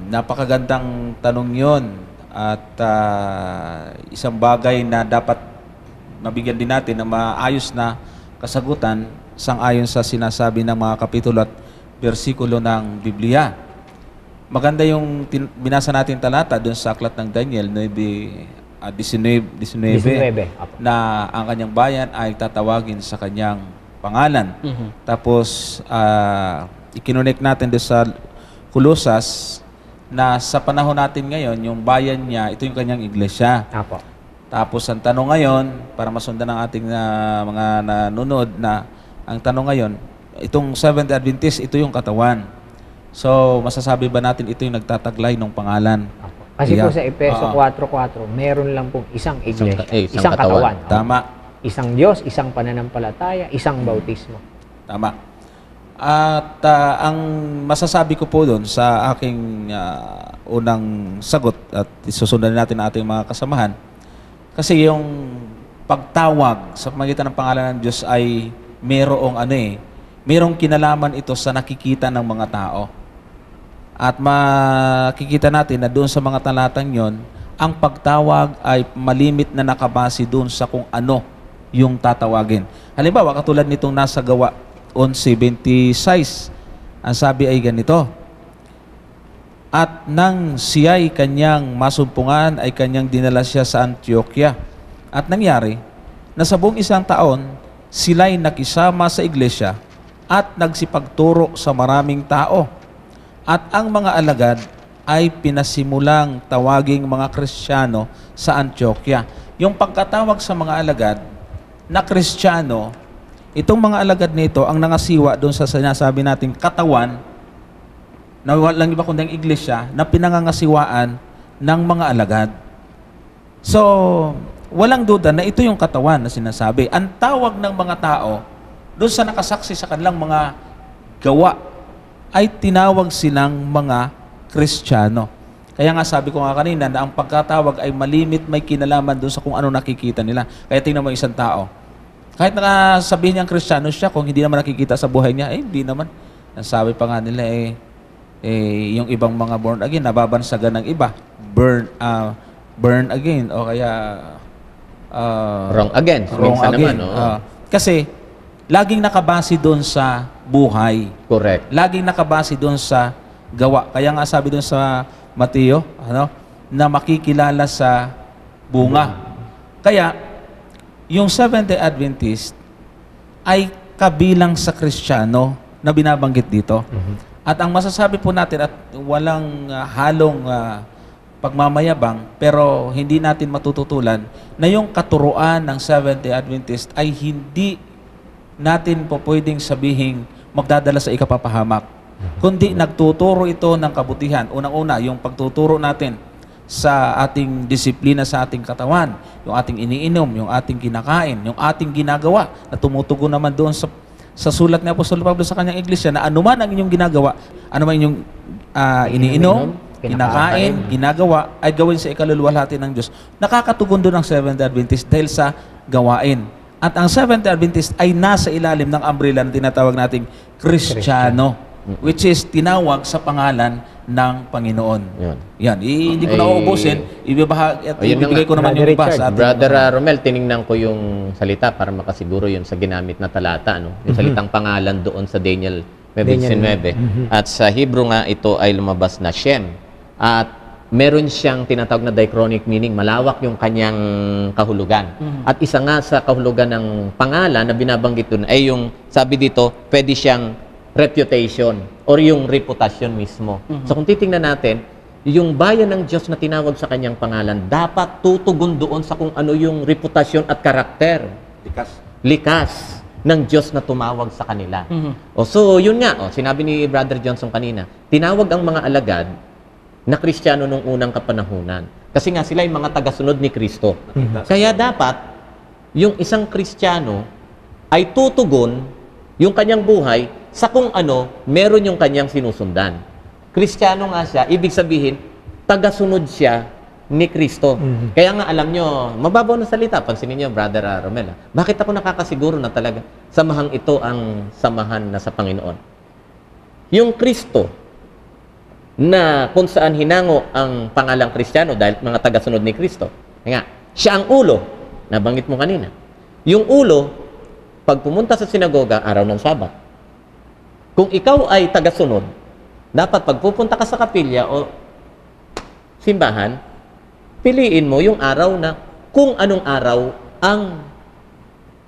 napakagandang tanong yon at isang bagay na dapat mabigyan din natin na maayos na kasagutan sang-ayon sa sinasabi ng mga kapitulo at bersikulo ng Biblia. Maganda yung binasa natin talata doon sa aklat ng Daniel 19 Apo. na ang kanyang bayan ay tatawagin sa kanyang pangalan. Tapos ikinonect natin doon sa Colosas na sa panahon natin ngayon, yung bayan niya, ito yung kanyang iglesia. Apo. Tapos ang tanong ngayon, para masundan ng ating mga nanonood na ang tanong ngayon, itong Seventh Adventist, ito yung katawan. So, masasabi ba natin ito yung nagtataglay ng pangalan? Apo. Kasi po Yeah. sa Efeso 4:4, meron lang pong isang iglesia, isang katawan. Tama. Isang Diyos, isang pananampalataya, isang bautismo. Tama. At ang masasabi ko po doon sa aking unang sagot at isusundan natin ang ating mga kasamahan, kasi yung pagtawag sa pamagitan ng pangalan ng Diyos ay merong kinalaman ito sa nakikita ng mga tao. At makikita natin na doon sa mga talatang yon, ang pagtawag ay malimit na nakabase doon sa kung ano yung tatawagin. Halimbawa, katulad nitong nasa Gawa 11:26, ang sabi ay ganito, at nang siya'y kanyang masumpungan, ay kanyang dinala siya sa Antioquia. At nangyari, na sa buong isang taon, sila'y nakisama sa iglesia at nagsipagturo sa maraming tao. At ang mga alagad ay pinasimulang tawaging mga Kristiyano sa Antioquia. Yung pagkatawag sa mga alagad na Kristiyano, itong mga alagad nito ang nangasiwa doon sa sinasabi nating katawan, na walang iba kundi ang iglesia, na pinangangasiwaan ng mga alagad. So, walang duda na ito yung katawan na sinasabi. Ang tawag ng mga tao, doon sa nakasaksi sa kanilang mga gawa, ay tinawag silang mga Kristiyano. Kaya nga sabi ko nga kanina na ang pagkatawag ay malimit, may kinalaman doon sa kung ano nakikita nila. Kaya tingnan mo isang tao. Kahit nakasabihin niyang Kristiyano siya, kung hindi naman nakikita sa buhay niya, hindi naman. Sabi pa nga nila, yung ibang mga born again, nababansagan ng iba. Burn again, o kaya... wrong again. Wrong Minsan again. naman, Kasi, laging nakabase doon sa buhay. correct. Laging nakabase doon sa gawa. Kaya nga sabi doon sa Mateo, na makikilala sa bunga. Kaya, yung Seventh-day Adventist ay kabilang sa Kristiyano na binabanggit dito. At ang masasabi po natin, at walang halong pagmamayabang, pero hindi natin matututulan, na yung katuruan ng Seventh-day Adventist ay hindi natin po pwedeng sabihing magdadala sa ikapapahamak. Kundi nagtuturo ito ng kabutihan. Unang-una, yung pagtuturo natin sa ating disiplina sa ating katawan, yung ating iniinom, yung ating kinakain, yung ating ginagawa na tumutugon naman doon sa sulat ni Apostol Pablo sa kanyang iglesia na anuman ang inyong ginagawa, anuman inyong iniinom, kinakain, ginagawa, ay gawin sa ikaluluwalhati ng Diyos. Nakakatugon doon ang Seventh-day Adventist dahil sa gawain. At ang Seventh-day Adventist ay nasa ilalim ng umbrella na tinatawag nating Kristiyano, which is tinawag sa pangalan ng Panginoon. Yan. Hindi ko na uubusin. Ibibigay ko naman yung iba sa ating Brother Romel, tiningnan ko yung salita para makasiguro yun sa ginamit na talata. Yung salitang pangalan doon sa Daniel 9:19. At sa Hebrew nga, ito ay lumabas na Shem. At meron siyang tinatawag na diachronic meaning. Malawak yung kanyang kahulugan. At isa nga sa kahulugan ng pangalan na binabanggit doon ay yung, sabi dito, pwede siyang reputation or yung reputasyon mismo. So kung titingnan natin, yung bayan ng Diyos na tinawag sa kanyang pangalan, dapat tutugon doon sa kung ano yung reputasyon at karakter. Likas ng Diyos na tumawag sa kanila. So yun nga, sinabi ni Brother Johnson kanina, tinawag ang mga alagad na Kristiyano nung unang kapanahunan. Kasi nga sila yung mga tagasunod ni Kristo. Kaya dapat, yung isang Kristiyano ay tutugon yung kanyang buhay sa kung ano, meron yung kanyang sinusundan. Kristiyano nga siya, ibig sabihin, tagasunod siya ni Kristo. Kaya nga alam nyo, mababaw na salita, pansinin nyo, Brother Romel, bakit ako nakakasiguro na talaga samahang ito ang samahan na sa Panginoon? Yung Kristo, na kung saan hinango ang pangalang Kristiyano dahil mga tagasunod ni Kristo, nga, siya ang ulo, nabanggit mo kanina. Yung ulo, pag pumunta sa sinagoga, araw ng Sabat, kung ikaw ay tagasunod, dapat pag pupunta ka sa kapilya o simbahan, piliin mo yung araw na kung anong araw ang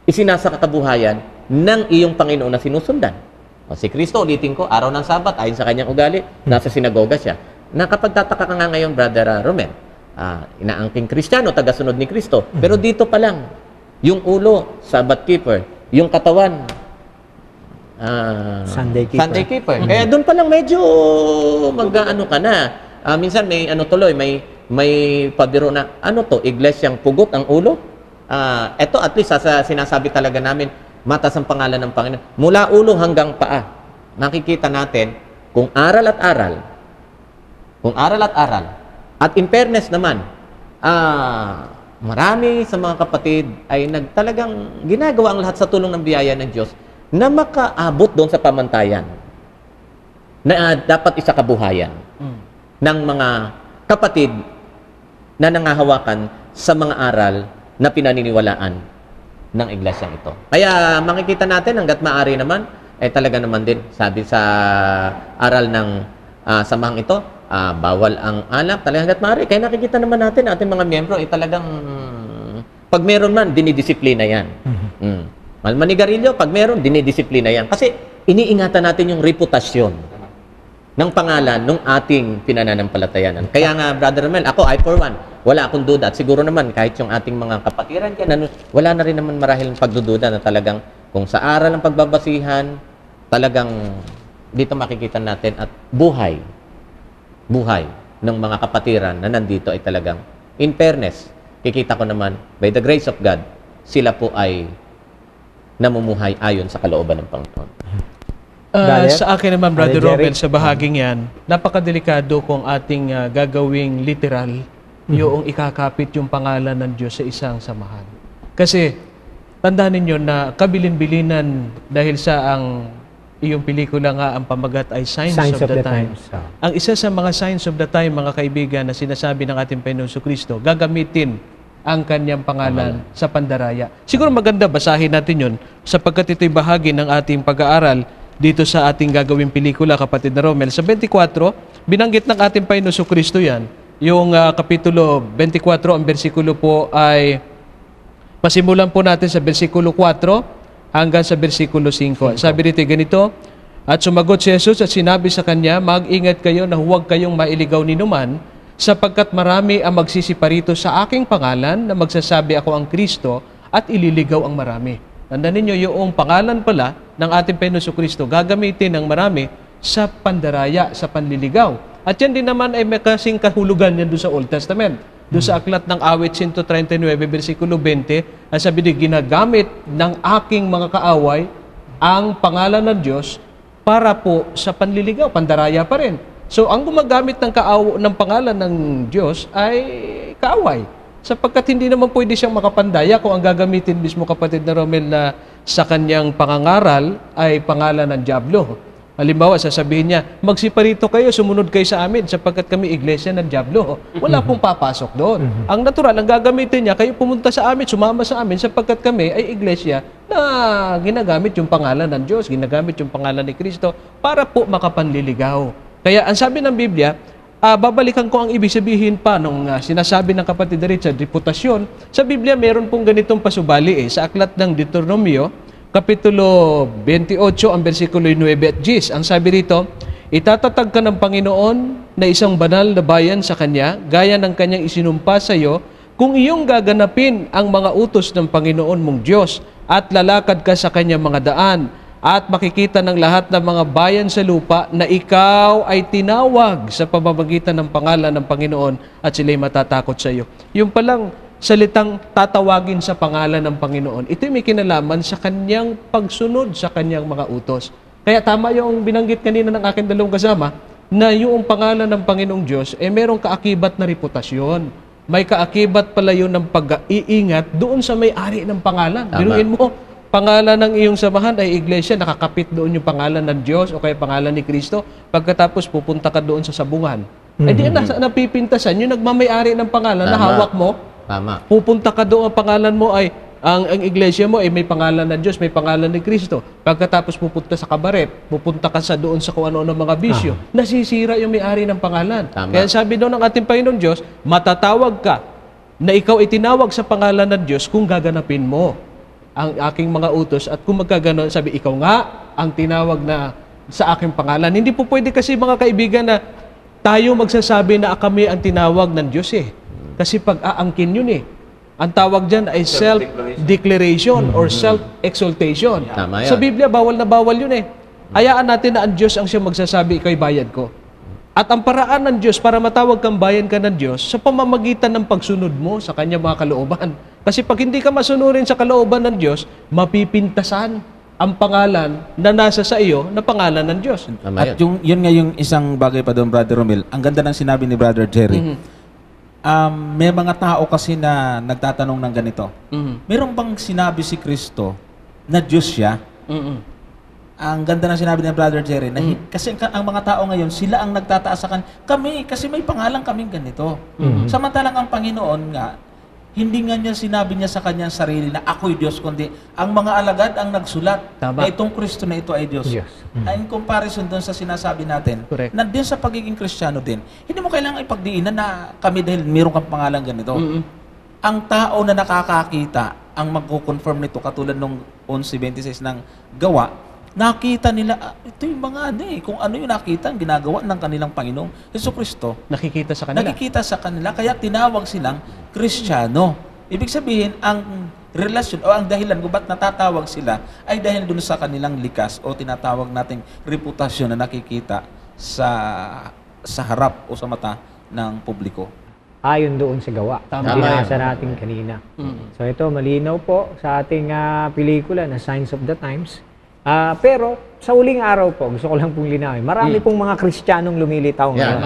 isinasa kakabuhayan ng iyong Panginoon na sinusundan. Si Kristo, ulitin ko, araw ng Sabat, ayon sa kanyang ugali, nasa sinagoga siya. Nakapagtataka ka nga ngayon, Brother Romel, inaangking Kristiyano, tagasunod ni Kristo. Pero dito pa lang, yung ulo, Sabbath keeper, yung katawan, Sunday keeper. Kaya doon pa lang medyo mag-ano ka na. Minsan may tuloy, may pabiro na, iglesyang pugot ang ulo? Ito at least sinasabi talaga namin, matas ang pangalan ng Panginoon. Mula ulo hanggang paa, nakikita natin kung aral at aral. At in fairness naman, marami sa mga kapatid ay talagang ginagawa ang lahat sa tulong ng biyaya ng Diyos na makaabot doon sa pamantayan na dapat isa kabuhayan ng mga kapatid na nangahawakan sa mga aral na pinaniniwalaan ng iglesyang ito. Kaya makikita natin hangga't maaari naman, talaga naman din, sabi sa aral ng samahang ito, bawal ang alak, talaga hangga't maaari. Kaya nakikita naman natin, ating mga miyembro, talagang pag meron man, dinidisiplina yan. Manigarilyo, pag meron, dinidisiplina yan. Kasi iniingatan natin yung reputasyon ng pangalan ng ating pinananampalatayanan. Kaya nga, Brother Romel, ako, I for one, wala akong duda. At siguro naman, kahit yung ating mga kapatiran dyan, wala na rin naman marahil pagdududa na talagang kung sa aral ng pagbabasihan, talagang dito makikita natin at buhay ng mga kapatiran na nandito ay talagang in fairness, kikita ko naman, by the grace of God, sila po ay namumuhay ayon sa kalooban ng Panginoon. Galit? Sa akin naman, Brother Jerry? Romel, sa bahaging yan, napakadelikado kung ating gagawing literal yung ikakapit yung pangalan ng Diyos sa isang samahan. Kasi, tandaan ninyo na kabilin-bilinan dahil sa ang iyong pelikula nga, ang pamagat ay Signs of the Times. Ang isa sa mga signs of the time, mga kaibigan, na sinasabi ng ating Panginoon Kristo, gagamitin ang kanyang pangalan sa pandaraya. Siguro maganda basahin natin yun sapagkat ito'y bahagi ng ating pag-aaral dito sa ating gagawing pelikula, kapatid na Romel. Sa 24, binanggit ng ating Panginoon Kristo yan. Yung kapitulo 24, ang bersikulo po ay, pasimulan po natin sa bersikulo 4 hanggang sa bersikulo 5. Sabi dito ganito, at sumagot si Jesus at sinabi sa kanya, mag-ingat kayo na huwag kayong mailigaw ni numan, sapagkat marami ang magsisiparito sa aking pangalan na magsasabi ako ang Kristo at ililigaw ang marami. Tandaan ninyo, yung pangalan pala ng ating Panginoon Kristo gagamitin ng marami sa pandaraya, sa panliligaw. At yan din naman ay may kasing kahulugan yan doon sa Old Testament. Doon sa aklat ng awit 139, versikulo 20, ang sabi din, ginagamit ng aking mga kaaway ang pangalan ng Diyos para po sa panliligaw, pandaraya pa rin. So, ang gumagamit ng pangalan ng Diyos ay kaaway. Sapagkat hindi naman pwede siyang makapandaya kung ang gagamitin mismo, kapatid na Romel, na sa kanyang pangangaral ay pangalan ng Diablo. Halimbawa, sasabihin niya, magsiparito kayo, sumunod kayo sa amin sapagkat kami iglesia ng Diablo. Wala pong papasok doon. Ang natural, ang gagamitin niya, kayo pumunta sa amin, sumama sa amin sapagkat kami ay iglesia na ginagamit yung pangalan ng Diyos, ginagamit yung pangalan ni Kristo para po makapanliligaw. Kaya ang sabi ng Biblia, babalikan ko ang ibig sabihin pa nung sinasabi ng kapatid Richard, reputasyon. Sa Biblia, meron pong ganitong pasubali sa aklat ng Deuteronomio, Kapitulo 28, ang versikulo 9 at 10. Ang sabi rito, itatatag ka ng Panginoon na isang banal na bayan sa Kanya, gaya ng Kanyang isinumpa sa iyo, kung iyong gaganapin ang mga utos ng Panginoon mong Diyos at lalakad ka sa Kanyang mga daan, at makikita ng lahat ng mga bayan sa lupa na ikaw ay tinawag sa pamamagitan ng pangalan ng Panginoon at sila'y matatakot sa iyo. Yung palang salitang tatawagin sa pangalan ng Panginoon, ito may kinalaman sa kanyang pagsunod sa kanyang mga utos. Kaya tama yung binanggit kanina ng aking dalawang kasama na yung pangalan ng Panginoong Diyos merong kaakibat na reputasyon. May kaakibat pala yun ng pag-iingat doon sa may-ari ng pangalan. Biruin mo, pangalan ng iyong samahan ay iglesia, nakakapit doon yung pangalan ng Diyos o kaya pangalan ni Kristo. Pagkatapos pupunta ka doon sa sabungan. Eh di napipintasan yung nagmamay-ari ng pangalan na hawak mo. Tama. Pupunta ka doon, ang pangalan mo ay, ang iglesia mo ay may pangalan ng Diyos, may pangalan ni Kristo. Pagkatapos pupunta sa kabaret, pupunta ka sa doon sa kung ano ng mga bisyo, nasisira yung may-ari ng pangalan. Tama. Kaya sabi doon ng ating Panginoon Diyos, matatawag ka na ikaw itinawag sa pangalan ng Diyos kung gaganapin mo ang aking mga utos at kung magkaganon, sabi, ikaw nga ang tinawag na sa aking pangalan. Hindi po pwede kasi mga kaibigan na tayo magsasabi na kami ang tinawag ng Diyos Kasi pag-aangkin yun Ang tawag dyan ay self-declaration or self-exaltation. Tama yan. Sa Biblia, bawal na bawal yun Hayaan natin na ang Diyos ang siya magsasabi, ikaw'y bayad ko. At ang paraan ng Diyos para matawag kang bayan ka ng Diyos sa pamamagitan ng pagsunod mo sa kanyang mga kalooban. Kasi pag hindi ka masunurin sa kalooban ng Diyos, mapipintasan ang pangalan na nasa sa iyo na pangalan ng Diyos. Tama At yun nga yung isang bagay pa doon, Brother Romel. Ang ganda ng sinabi ni Brother Jerry. May mga tao kasi na nagtatanong ng ganito. Meron bang sinabi si Kristo na Diyos siya? Ang ganda ng sinabi ni Brother Jerry. Na kasi ang mga tao ngayon, sila ang nagtataas sa kami, kasi may pangalan kaming ganito. Samantalang ang Panginoon nga, hindi nga niya sinabi niya sa kanyang sarili na ako'y Diyos, kundi ang mga alagad ang nagsulat na itong Kristo na ito ay Diyos. In comparison doon sa sinasabi natin, na din sa pagiging Kristiyano din, hindi mo kailangan ipagdiinan na kami dahil mayroon kang pangalan ganito. Ang tao na nakakakita, ang magko-confirm nito, katulad nung 11:26 ng Gawa, nakita nila, ito yung mga kung ano yung nakita, ang ginagawa ng kanilang Panginoong Jesucristo. Nakikita sa kanila. Nakikita sa kanila, kaya tinawag silang Kristiyano. Ibig sabihin, ang relasyon o ang dahilan kung ba't natatawag sila ay dahil dun sa kanilang likas o tinatawag nating reputasyon na nakikita sa harap o sa mata ng publiko. ayon doon sa gawa. Tama. Binasa natin kanina. So ito, malinaw po sa ating pelikula na Signs of the Times. Pero sa uling araw po, gusto ko lang pong linawin, marami pong mga Kristiyanong lumilitaw ngayon.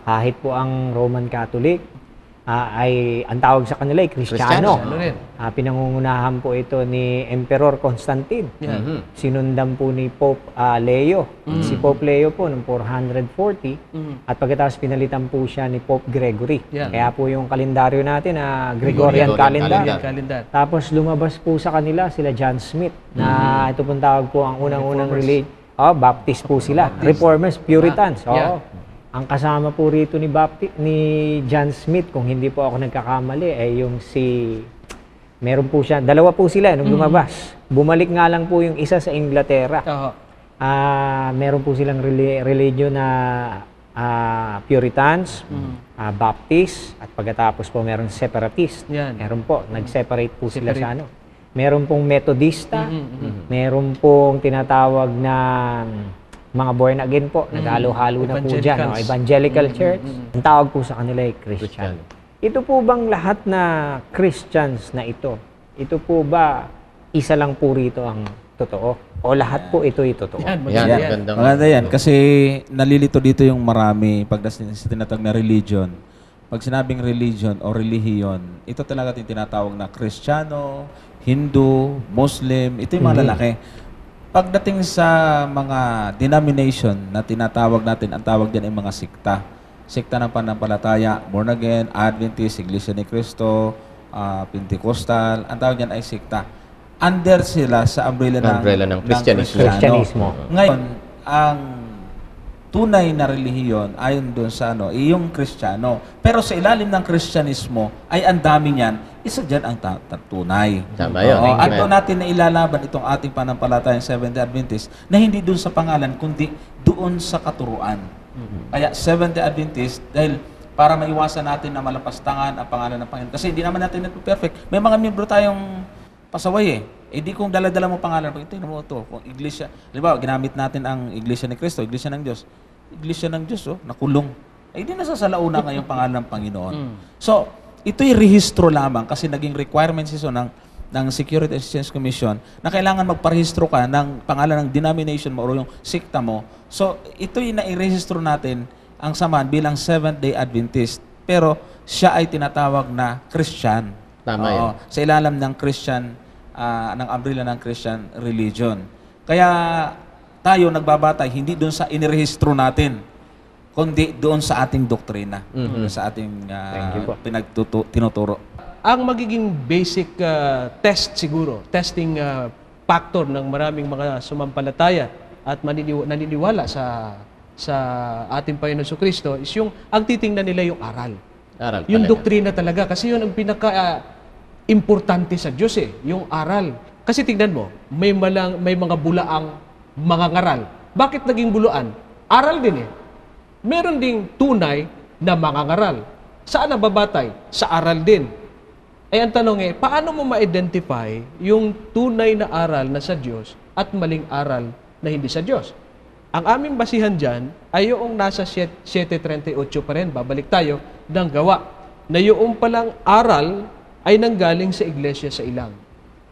Kahit po ang Roman Catholic, ay ang tawag sa kanila ay Kristiyano. Ano rin? Pinangungunahan po ito ni Emperor Constantine. Sinundan po ni Pope Leo. Si Pope Leo po noong 440 at pagkatapos pinalitan po siya ni Pope Gregory. Kaya po yung kalendaryo natin na Gregorian calendar. Tapos lumabas po sa kanila sila John Smith na ito pong tawag po ang unang-unang religion. Baptist po sila. Reformers, Puritans. Ang kasama po rito ni John Smith, kung hindi po ako nagkakamali, ay yung meron po siya, dalawa po sila nung lumabas. Bumalik nga lang po yung isa sa Inglaterra. Meron po silang religion na Puritans, Baptist, at pagkatapos po meron Separatist. Meron po, nag-separate po sila sa ano. Meron pong Methodista, meron pong tinatawag na mga born again po, naghalo-halo na po dyan, Evangelical Church. Ang tawag po sa kanila ay Christian. Ito po bang lahat na Christians na ito po ba isa lang po rito ang totoo? O lahat po ito ay totoo? Maganda yan. Kasi nalilito dito yung marami pag tinatawag na religion. Pag sinabing religion o relihiyon, ito talaga tinatawag na Kristiyano, Hindu, Muslim, ito yung mga lalaki. Pagdating sa mga denomination na tinatawag natin, ang tawag dyan ay mga sikta. Sikta ng pananampalataya, born again, Adventist, Iglesia ni Cristo, Pentecostal, ang tawag dyan ay sikta. Under sila sa umbrella ng Kristyanismo. Ngayon, ang tunay na relihiyon ayon doon sa yung Kristiyano. Pero sa ilalim ng Kristyanismo ay ang dami niyan, isa dyan ang tunay. Tama yun. At doon natin na ilalaban itong ating panampalatayang Seventh-day Adventist na hindi doon sa pangalan, kundi doon sa katuruan. Kaya Seventh-day Adventist, dahil para maiwasan natin na malapastangan ang pangalan ng Panginoon. Kasi hindi naman natin ito perfect. May mga membro tayong pasaway di kung dala-dala mo pangalan, tingnan mo ito, kung iglesia, halimbawa, ginamit natin ang Iglesia ni Cristo, Iglesia ng Diyos. Iglesia ng Diyos, nakulong. Di nasasalauna ngayong pangalan ng Panginoon. So, ito'y rehistro lamang kasi naging requirements ito ng Security Exchange Commission na kailangan magparehistro ka ng pangalan ng denomination mo o yung sikta mo. So, ito'y nai-rehistro natin ang samahan bilang Seventh-day Adventist. Pero, siya ay tinatawag na Christian. Tama yun. Sa ilalim ng Christian, ng umbrella ng Christian religion. Kaya tayo nagbabatay hindi doon sa inirehistro natin, kundi doon sa ating doktrina, sa ating tinuturo. Ang magiging basic testing factor ng maraming mga sumampalataya at naniniwala sa ating Panginoon Jesucristo is ang titingnan nila yung aral. Yung doktrina talaga. Kasi yun ang importante sa Diyos yung aral. Kasi tingnan mo, may mga bulaang mga ngaral. Bakit naging buluan? Aral din Meron ding tunay na mga ngaral. Saan nababatay? Sa aral din. Ang tanong paano mo ma-identify yung tunay na aral na sa Diyos at maling aral na hindi sa Diyos? Ang aming basihan dyan ay yung nasa 7:38 pa rin, babalik tayo, ng gawa. Na yung palang aral ay nanggaling sa iglesia sa ilang.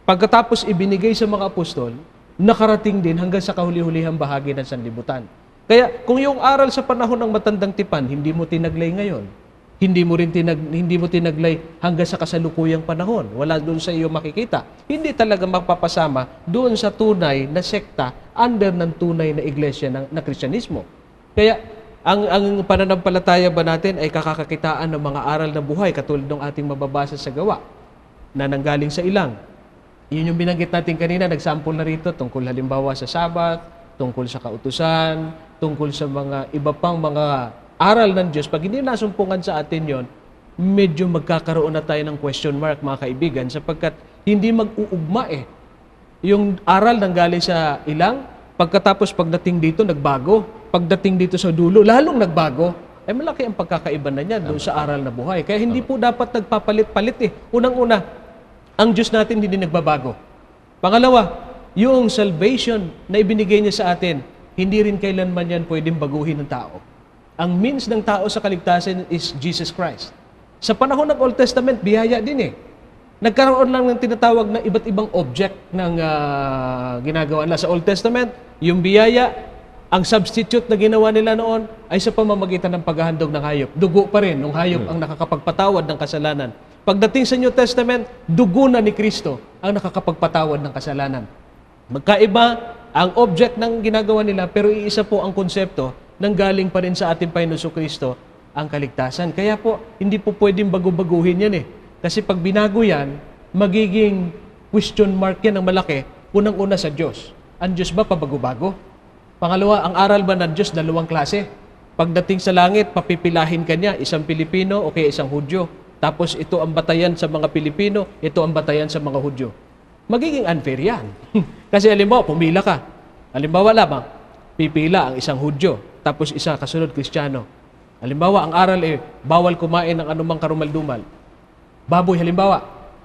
Pagkatapos ibinigay sa mga apostol, nakarating din hanggang sa kahuli-hulihang bahagi ng sanlibutan. Kaya kung yung aral sa panahon ng matandang tipan, hindi mo tinaglay ngayon, hindi mo tinaglay hanggang sa kasalukuyang panahon, wala doon sa iyo makikita. Hindi talaga mapapasama doon sa tunay na sekta under ng tunay na iglesia na Kristyanismo. Kaya ang pananampalataya ba natin ay kakakakitaan ng mga aral na buhay katulad ng ating mababasa sa gawa na nanggaling sa ilang. Yun yung binanggit natin kanina, nagsample na rito tungkol halimbawa sa Sabat, tungkol sa kautusan, tungkol sa mga iba pang mga aral ng Diyos. Pag hindi nasumpungan sa atin yon, medyo magkakaroon na tayo ng question mark, mga kaibigan, sapagkat hindi mag-uugma yung aral nanggaling sa ilang, pagkatapos pagdating dito, nagbago. Pagdating dito sa dulo, lalong nagbago. Malaki ang pagkakaiba na niyan doon sa aral na buhay. Kaya hindi po dapat nagpapalit-palit Unang-una, ang Diyos natin hindi nagbabago. Pangalawa, yung salvation na ibinigay niya sa atin, hindi rin kailanman yan pwedeng baguhin ng tao. Ang means ng tao sa kaligtasan is Jesus Christ. Sa panahon ng Old Testament, biyaya din eh. Nagkaroon lang ng tinatawag na iba't ibang object ng ginagawa nila. Sa Old Testament, yung biyaya, ang substitute na ginawa nila noon ay sa pamamagitan ng paghahandog ng hayop. Dugo pa rin ng hayop ang nakakapagpatawad ng kasalanan. Pagdating sa New Testament, dugo na ni Kristo ang nakakapagpatawad ng kasalanan. Magkaiba ang object ng ginagawa nila, pero iisa po ang konsepto nang galing pa rin sa ating Panginoon Kristo ang kaligtasan. Kaya po, hindi po pwedeng bago-baguhin yan eh. Kasi pag binago yan, magiging question mark yan ng malaki, unang-una sa Diyos. Ang Diyos ba pabago-bago? Pangalawa, ang aral ba ng Diyos, dalawang klase? Pagdating sa langit, papipilahin ka niya, isang Pilipino o kaya isang Hudyo. Tapos ito ang batayan sa mga Pilipino, ito ang batayan sa mga Hudyo. Magiging unfair yan. Kasi halimbawa, pumila ka. Halimbawa lamang, pipila ang isang Hudyo, tapos isa kasunod Kristiyano. Halimbawa, ang aral bawal kumain ng anumang karumal-dumal. Baboy, halimbawa,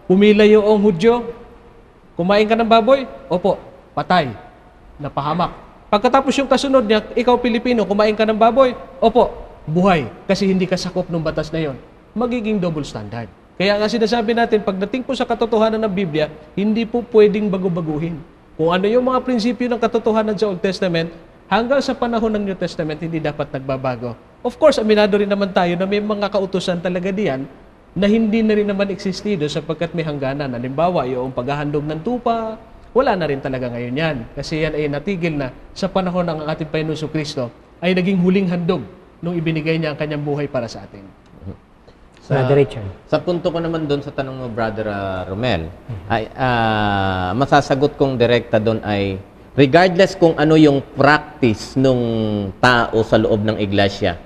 pumila yung Hudyo, kumain ka ng baboy, opo, patay, napahamak. Pagkatapos yung kasunod niya, ikaw Pilipino, kumain ka ng baboy, opo, buhay, kasi hindi ka sakop ng batas na yon. Magiging double standard. Kaya nga sinasabi natin, pagdating po sa katotohanan ng Biblia, hindi po pwedeng bago-baguhin. Kung ano yung mga prinsipyo ng katotohanan sa Old Testament, hanggang sa panahon ng New Testament, hindi dapat nagbabago. Of course, aminado rin naman tayo na may mga kautusan talaga diyan na hindi na rin naman existido sapagkat may hangganan. Halimbawa, yung paghahandog ng tupa, wala na rin talaga ngayon yan. Kasi yan ay natigil na sa panahon ng ating Panginoon Kristo ay naging huling handog nung ibinigay niya ang kanyang buhay para sa atin. Brother Richard. Sa punto ko naman doon sa tanong mo, Brother Romel, ay masasagot kong direkta doon ay regardless kung ano yung practice nung tao sa loob ng iglesia,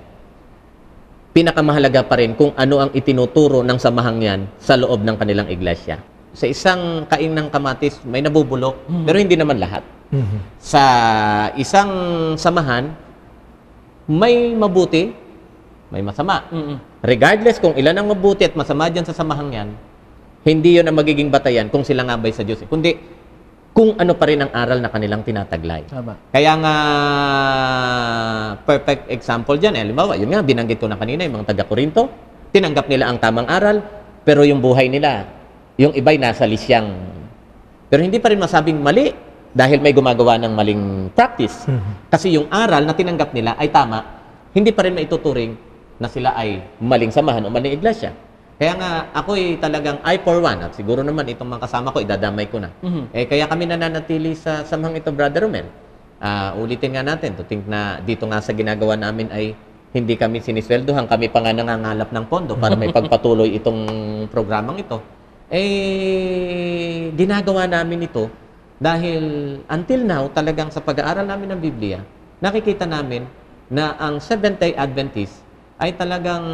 pinakamahalaga pa rin kung ano ang itinuturo ng samahang yan sa loob ng kanilang iglesia. Sa isang kain ng kamatis, may nabubulok, pero hindi naman lahat. Sa isang samahan, may mabuti, may masama. Regardless kung ilan ang mabuti at masama dyan sa samahang yan, hindi yun ang magiging batayan kung sila nga ba'y sa Diyos. Kundi kung ano pa rin ang aral na kanilang tinataglay. Tama. Kaya nga, perfect example dyan. Halimbawa, yun nga, binanggit ko na kanina, yung mga taga-Korinto, tinanggap nila ang tamang aral, pero yung buhay nila, yung iba'y nasa lisyang. Pero hindi pa rin masabing mali dahil may gumagawa ng maling practice. Kasi yung aral na tinanggap nila ay tama, hindi pa rin maituturing na sila ay maling samahan o maling iglesia. Kaya nga, ako'y talagang I for one, at siguro naman itong mga kasama ko, idadamay ko na. Kaya kami nananatili sa samahang ito, Brother Romel. Ulitin nga natin, to think na dito nga sa ginagawa namin ay hindi kami sinisweldohan, kami pa nga nangangalap ng pondo para may pagpatuloy itong programang ito. Ginagawa namin ito dahil until now, talagang sa pag-aaral namin ng Biblia, nakikita namin na ang Seventh-day Adventist ay talagang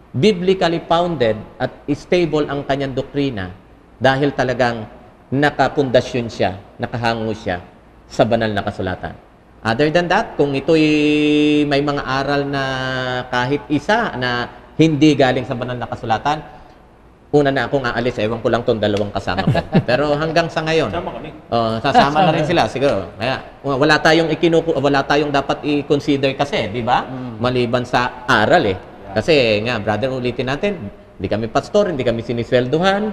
biblically founded at stable ang kanyang doktrina dahil talagang nakapundasyon siya, nakahango siya sa banal na kasulatan. Other than that, kung ito'y may mga aral na kahit isa na hindi galing sa banal na kasulatan, una na akong aalis, ewan ko lang itong dalawang kasama ko. Pero hanggang sa ngayon, sasama na rin sila siguro. Kaya wala tayong dapat i-consider kasi, di ba? Maliban sa aral Kasi nga, brother, ulitin natin, hindi kami pastor, hindi kami sinisweldohan,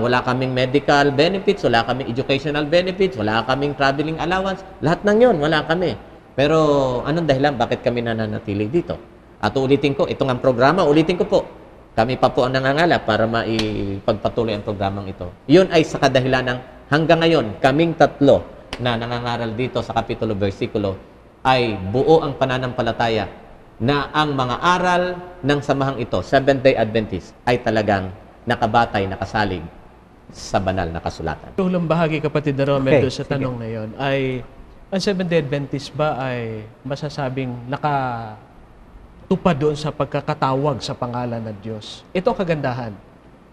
wala kaming medical benefits, wala kaming educational benefits, wala kaming traveling allowance, lahat ng yun, wala kami. Pero anong dahilan, bakit kami nananatili dito? At ulitin ko, itong ang programa, ulitin ko po, kami pa po ang nangangalap para maipagpatuloy ang programang ito. Yun ay sa kadahilan ng hanggang ngayon, kaming tatlo na nangangaral dito sa kapitulo, versikulo, ay buo ang pananampalataya na ang mga aral ng samahang ito, Seventh-day Adventist, ay talagang nakabatay, nakasalig sa banal na kasulatan. Tulong bahagi, kapatid na Romel, doon sa sige. tanong na yon ay, ang Seventh-day Adventist ba ay masasabing tupad doon sa pagkakatawag sa pangalan ng Diyos? Ito ang kagandahan.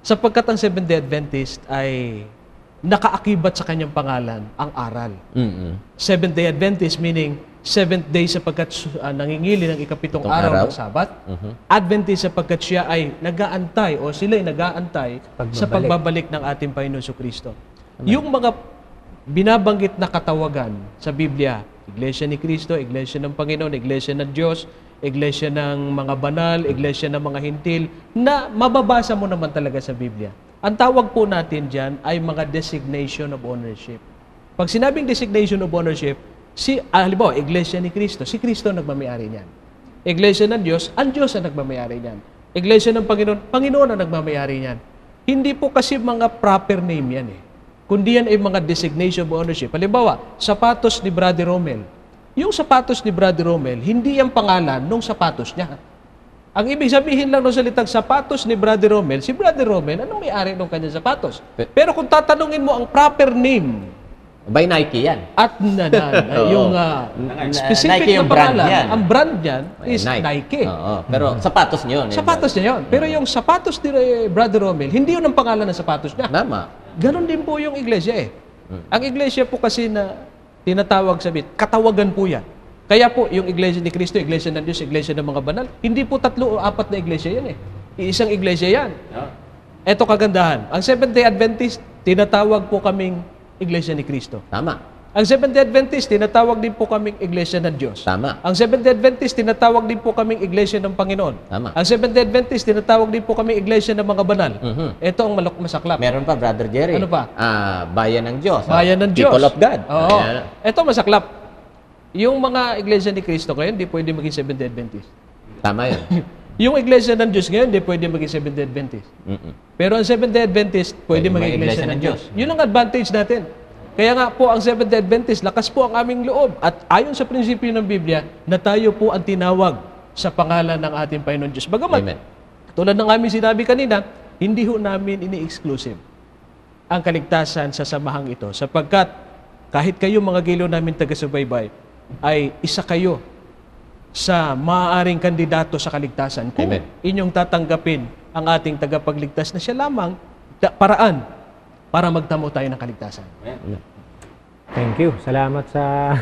Sapagkat ang Seventh-day Adventist ay nakaakibat sa kanyang pangalan ang aral. Seventh-day Adventist meaning seventh day sapagkat nangingili ng ikapitong araw ng Sabat. Adventist sapagkat siya ay nag-aantay o sila ay nag-aantay sa pagbabalik ng ating Panginoon Kristo. Yung mga binabanggit na katawagan sa Biblia, Iglesia ni Kristo, Iglesia ng Panginoon, Iglesia ng Diyos, iglesia ng mga banal, iglesia ng mga hintil, na mababasa mo naman talaga sa Biblia. Ang tawag po natin dyan ay mga designation of ownership. Pag sinabing designation of ownership, halimbawa, iglesia ni Kristo, si Kristo nagmamayari niyan. Iglesia ng Diyos, ang Diyos ang nagmamayari niyan. Iglesia ng Panginoon, Panginoon ang nagmamayari niyan. Hindi po kasi mga proper name yan eh. Kundi yan ay mga designation of ownership. Halimbawa, sapatos ni Brother Romel. Yung sapatos ni Brother Romel, hindi yung pangalan nung sapatos niya. Ang ibig sabihin lang ng salitang sapatos ni Brother Romel, si Brother Romel, anong may-ari ng kanyang sapatos? Pero kung tatanungin mo ang proper name, By Nike yan. at yung specific Nike na yung brand pangalan, yan. ang brand niyan is Nike. Oo. Pero sapatos niyo yun. Sapatos niya yun. Pero yung sapatos ni Brother Romel, hindi yun ang pangalan ng sapatos niya. Tama. Ganon din po yung iglesia eh. Ang iglesia po kasi na tinatawag sa katawagan po yan. Kaya po yung iglesia ni Kristo, iglesia ng Diyos, iglesia ng mga banal, hindi po 3 o 4 na iglesia yan eh. Iisang iglesia yan. Ito kagandahan. Ang Seventh-day Adventist, tinatawag po kaming iglesia ni Kristo. Tama. Ang Seventh-day Adventist, tinatawag din po kaming iglesia ng Diyos. Tama. Ang Seventh-day Adventist, tinatawag din po kaming iglesia ng Panginoon. Tama. Ang Seventh-day Adventist, tinatawag din po kaming iglesia ng mga banal. Ito ang masaklap. Meron pa, Brother Jerry. Ano pa? Bayan ng Diyos. Bayan ng Diyos. People of God. Oo. Ayan. Ito masaklap. Yung mga iglesia ni Kristo ngayon, hindi pwede maging Seventh-day Adventist. Tama yun. Yung iglesia ng Diyos ngayon, hindi pwede maging Seventh-day Adventist. Pero ang Seventh-day Adventist, pwede maging iglesia ng Diyos. Yun ang advantage natin. Kaya nga po, ang Seventh-day Adventist, lakas po ang aming loob. At ayon sa prinsipyo ng Biblia, na tayo po ang tinawag sa pangalan ng ating Panginoon Diyos. Bagamat, Amen. tulad ng aming sinabi kanina, hindi ho namin ini-exclusive ang kaligtasan sa samahang ito. Sapagkat, kahit kayo mga giliw namin taga-subaybay, ay isa kayo sa maaaring kandidato sa kaligtasan kung Amen. inyong tatanggapin ang ating tagapagligtas na siya lamang paraan para magtamo tayo ng kaligtasan. Thank you. Salamat sa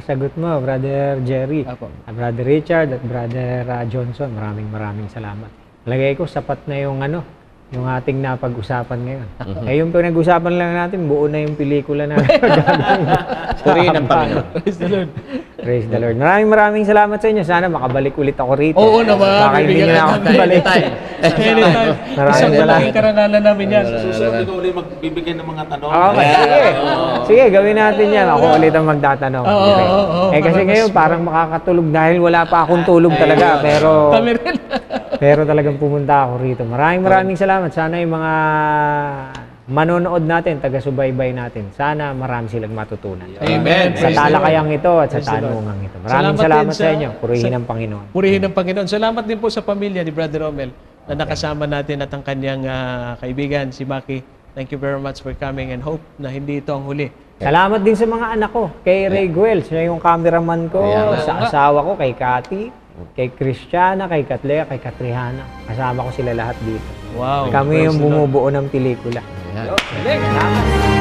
sagot mo, Brother Jerry. Apo. Brother Richard at Brother Johnson. Maraming salamat. Lagay ko, sapat na yung yung ating napag-usapan ngayon. Yung pinag-usapan lang natin, buo na yung pelikula na Purihin ang Panginoon. Praise the Lord. Praise the Lord. Maraming salamat sa inyo. Sana makabalik ulit ako rito. Oo naman. Baka hindi nyo na ako balik. Anytime. Maraming Isang salamat. malaking karangalan namin yan. Susunod ikaw ulit magbibigay ng mga tanong. Okay, sige. Sige, gawin natin yan. Ako ulit ang magtatanong. Okay. Kasi ngayon parang makakatulog dahil wala pa akong tulog talaga. Kami rin. Pero talagang pumunta ako rito. Maraming salamat. Sana yung mga manonood natin, taga-subaybay natin, sana marami silang matutunan. Amen. Sa Praise the talakayang ito at sa Praise the Lord. tanungang ito. Maraming Salamat salamat din sa inyo. Purihin ang Panginoon. Purihin ng Panginoon. Salamat din po sa pamilya ni Brother Romel na nakasama natin at ang kanyang kaibigan, si Maki. Thank you very much for coming and hope na hindi ito ang huli. Salamat din sa mga anak ko. Kay Ray Guel, siya yung cameraman ko. Ayan. Sa asawa ko, kay Cathy. Kay Christiana, kay Katlea, kay Katrihana. Kasama ko sila lahat dito. Wow. Kami Praise yung the Lord. bumubuo ng pelikula. Ayan. Salamat.